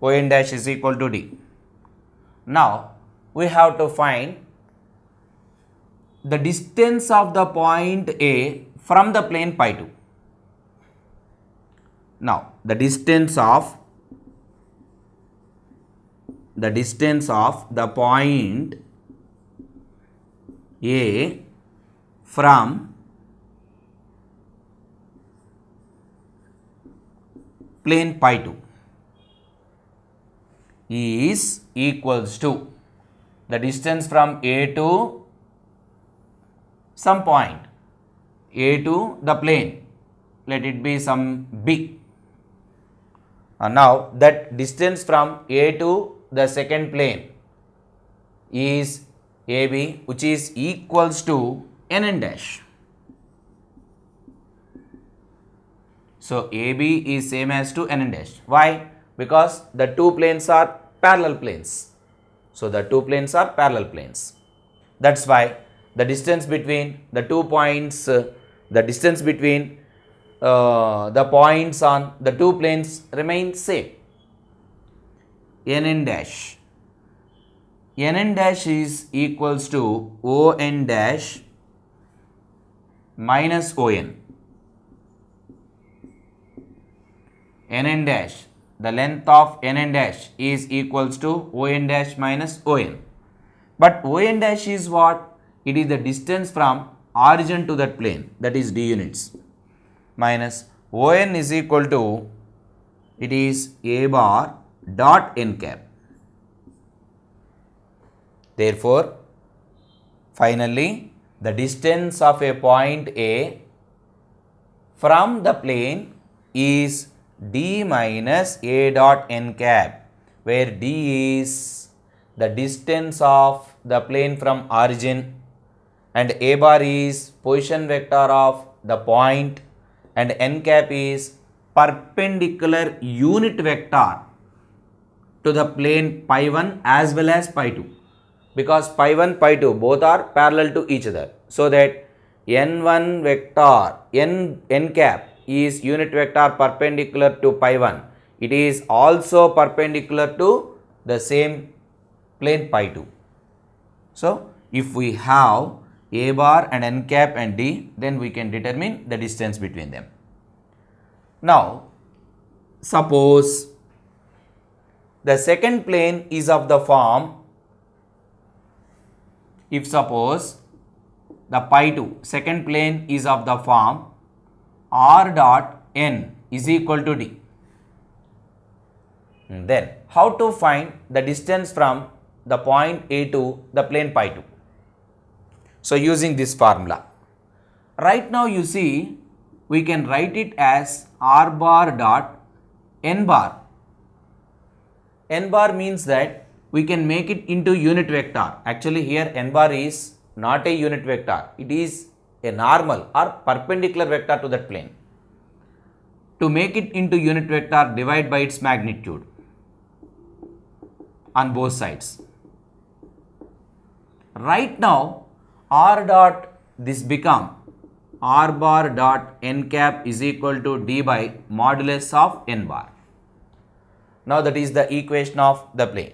ON dash is equal to d. Now, we have to find the distance of the point A from the plane pi 2. Now, the distance of the point A from plane pi 2 is equals to the distance from A to some point, A to the plane, let it be some B. Now, that distance from A to the second plane is AB, which is equals to n dash. So, AB is same as to n dash. Why? Because the two planes are parallel planes. So, the two planes are parallel planes. That's why the distance between the 2 points the distance between the points on the two planes remains same. Nn dash. Nn dash is equals to On dash minus On. Nn dash, the length of Nn dash is equals to On dash minus On. But On dash is what? It is the distance from origin to that plane, that is d units, minus On is equal to, it is A bar dot n cap. Therefore, finally, the distance of a point A from the plane is d minus A dot n cap, where d is the distance of the plane from origin and A bar is position vector of the point and n cap is perpendicular unit vector to the plane pi 1 as well as pi 2, because pi 1 pi 2 both are parallel to each other, so that n1 vector n cap is unit vector perpendicular to pi 1. It is also perpendicular to the same plane pi 2. So if we have A bar and n cap and d, then we can determine the distance between them. Now suppose the second plane is of the form, if suppose the pi 2 second plane is of the form r dot n is equal to d, then how to find the distance from the point A to the plane pi 2? So using this formula, right now you see we can write it as r bar dot n bar. N bar means that we can make it into unit vector. Actually here n bar is not a unit vector, it is a normal or perpendicular vector to that plane. To make it into unit vector, divide by its magnitude on both sides. Right now r dot this become r bar dot n cap is equal to d by modulus of n bar. Now that is the equation of the plane.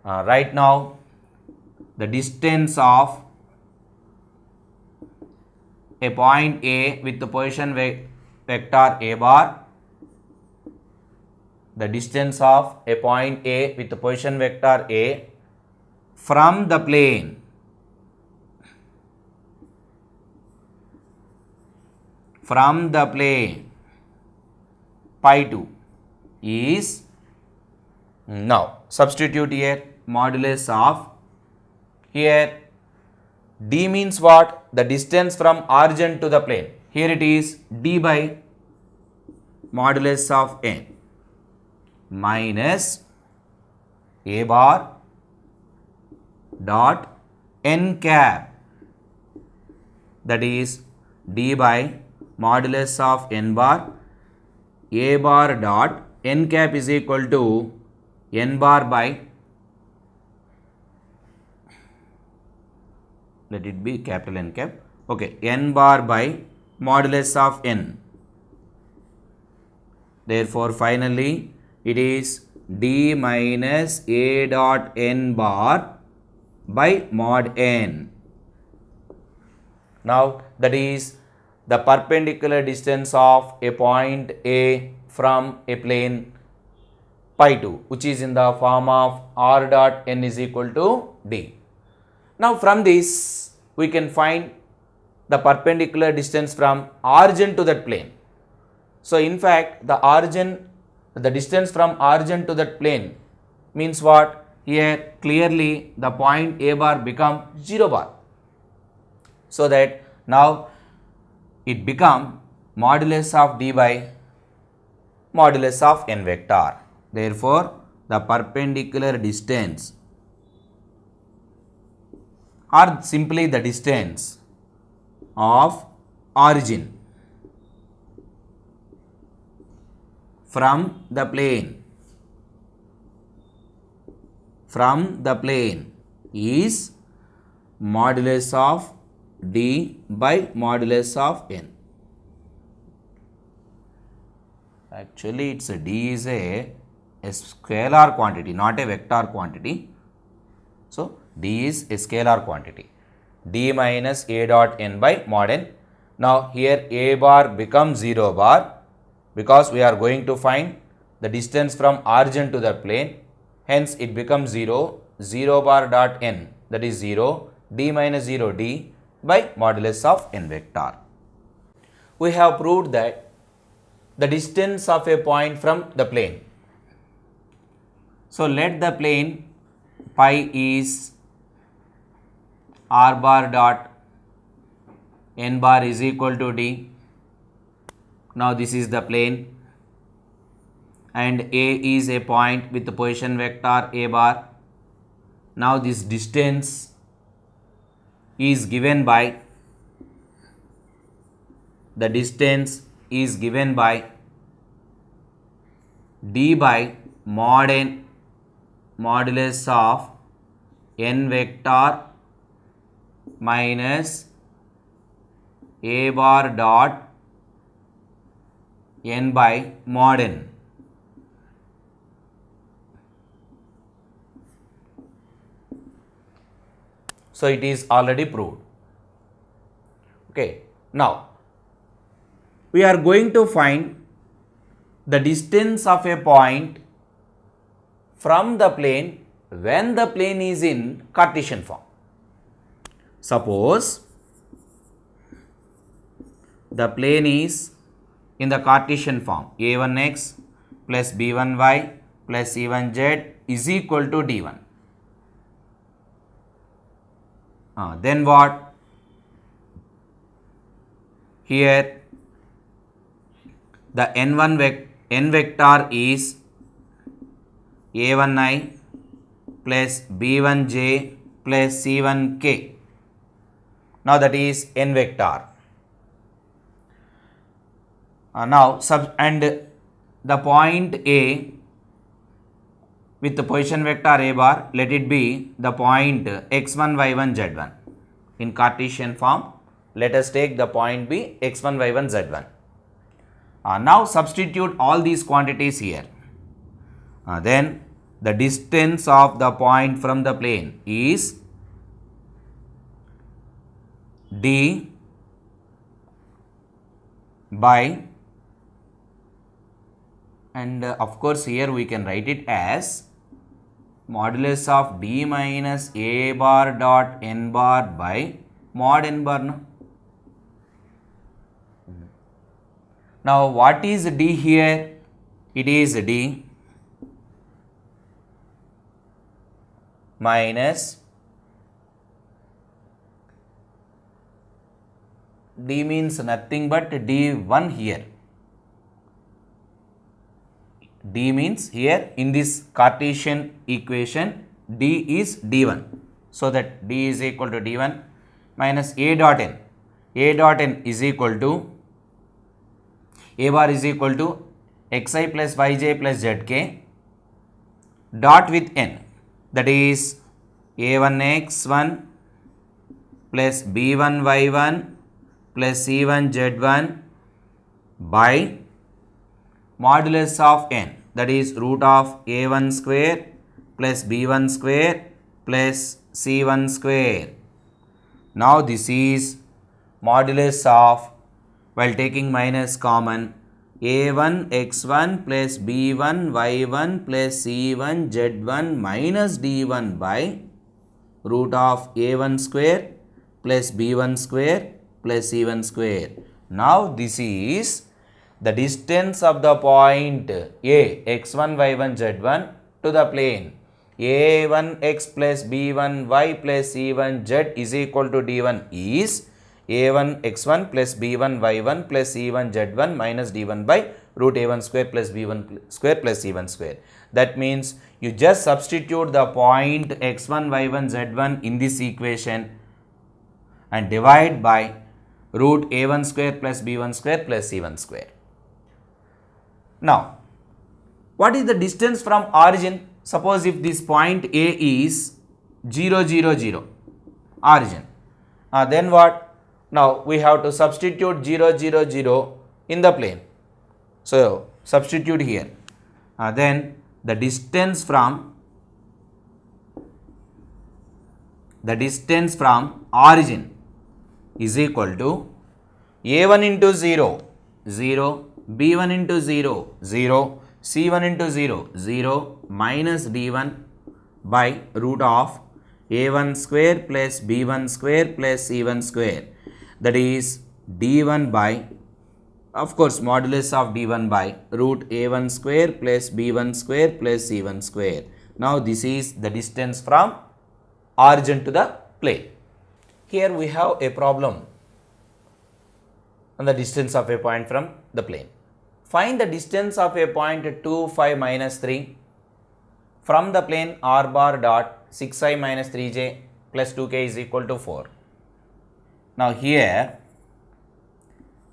Right now the distance of a point A with the position vector A bar, the distance of a point A with the position vector A from the plane pi 2 is, now substitute here modulus of, here d means what? The distance from origin to the plane. Here it is d by modulus of n minus A bar dot n cap, that is d by modulus of n bar. A bar dot n cap is equal to n bar by, let it be capital N cap, okay, n bar by modulus of n. Therefore finally it is d minus A dot n bar by mod n. Now that is the perpendicular distance of a point A from a plane pi 2, which is in the form of r dot n is equal to d. Now from this we can find the perpendicular distance from origin to that plane. So in fact the distance from origin to that plane means what? Here clearly the point A bar become 0 bar. So that now it become modulus of d by modulus of n vector. Therefore the perpendicular distance, or simply the distance of origin from the plane is modulus of d by modulus of n. Actually, it's a D is a scalar quantity, not a vector quantity. So, D is a scalar quantity. D minus A dot n by mod n. Now, here A bar becomes 0 bar because we are going to find the distance from origin to the plane. Hence, it becomes 0, 0 bar dot n, that is 0, D minus 0 D by modulus of n vector. We have proved that the distance of a point from the plane. So, let the plane pi is r bar dot n bar is equal to D. Now, this is the plane and A is a point with the position vector A bar. Now, this distance is given by D by mod n modulus of n vector minus A bar dot n by mod n. So, it is already proved. Okay. Now, we are going to find the distance of a point from the plane when the plane is in Cartesian form. Suppose the plane is in the Cartesian form a1x plus b1y plus c1z is equal to d1. Then what? Here the n vector is a1i plus b1j plus c1k. Now that is n vector. And the point A with the position vector A bar, let it be the point x1, y1, z1. In Cartesian form, let us take the point B x1, y1, z1. Now substitute all these quantities here. Then the distance of the point from the plane is D by, and of course here we can write it as modulus of D minus A bar dot n bar by mod n bar. No? Now what is D here? It is D minus D means nothing but D1 here. D means here in this Cartesian equation D is D1. So that D is equal to D1 minus A dot n. A dot n is equal to A bar is equal to xi plus yj plus zk dot with n, that is a1x1 plus b1y1 plus c1z1 by modulus of n, that is root of a1 square plus b1 square plus c1 square. Now this is modulus of, while taking minus common, a1 x1 plus b1 y1 plus c1 z1 minus d1 by root of a1 square plus b1 square plus c1 square. Now this is the distance of the point A x1 y1 z1 to the plane a1x plus b1y plus c1z is equal to d1 is a1 x1 plus b1 y1 plus c1 z1 minus d1 by root a1 square plus b1 square plus c1 square. That means you just substitute the point x1 y1 z1 in this equation and divide by root a1 square plus b1 square plus c1 square. Now, what is the distance from origin? Suppose if this point A is 0, 0, 0, origin, then what? Now, we have to substitute 0, 0, 0 in the plane. So, substitute here. Then the distance from origin is equal to a1 into 0, 0, b1 into 0, 0, c1 into 0, 0, minus d1 by root of a1 square plus b1 square plus c1 square, that is d1 by, of course, modulus of d1 by root a1 square plus b1 square plus c1 square. Now this is the distance from origin to the plane. Here we have a problem on the distance of a point from the plane. Find the distance of a point 2, 5, minus 3 from the plane r bar dot 6i minus 3j plus 2k is equal to 4. Now here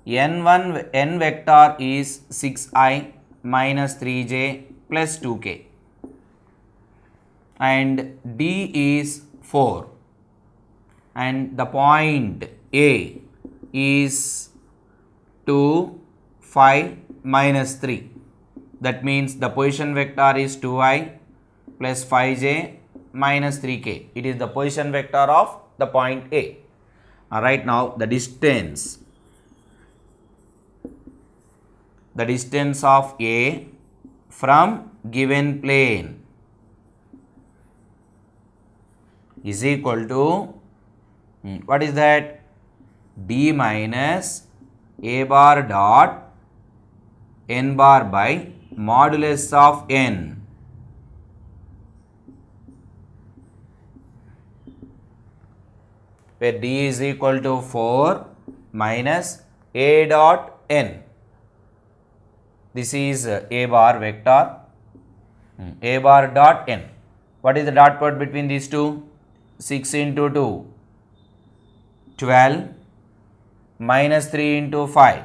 n vector is 6i minus 3j plus 2k and d is 4 and the point A is 2, 5, minus 3. That means the position vector is 2i plus 5j minus 3k. It is the position vector of the point A. Alright, now the distance of A from given plane is equal to, what is that? D minus a bar dot n bar by modulus of n. Where d is equal to 4 minus a dot n. This is a bar vector, a bar dot n. What is the dot product between these two? 6 into 2, 12, minus 3 into 5,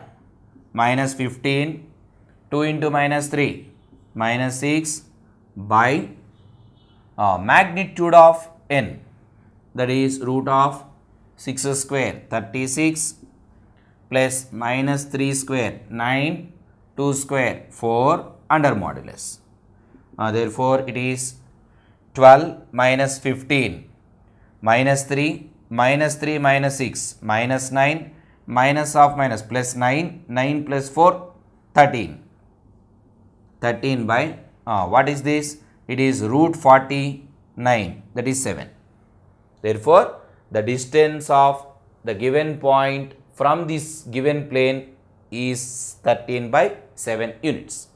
minus 15, 2 into minus 3, minus 6 by magnitude of n, that is root of 6 square, 36, plus minus 3 square, 9, 2 square, 4 under modulus. Therefore, it is 12 minus 15, minus 3, minus 3 minus 6, minus 9, minus of minus plus 9, 9 plus 4, 13. 13 by, what is this? It is root 49, that is 7. Therefore, the distance of the given point from this given plane is 13 by 7 units.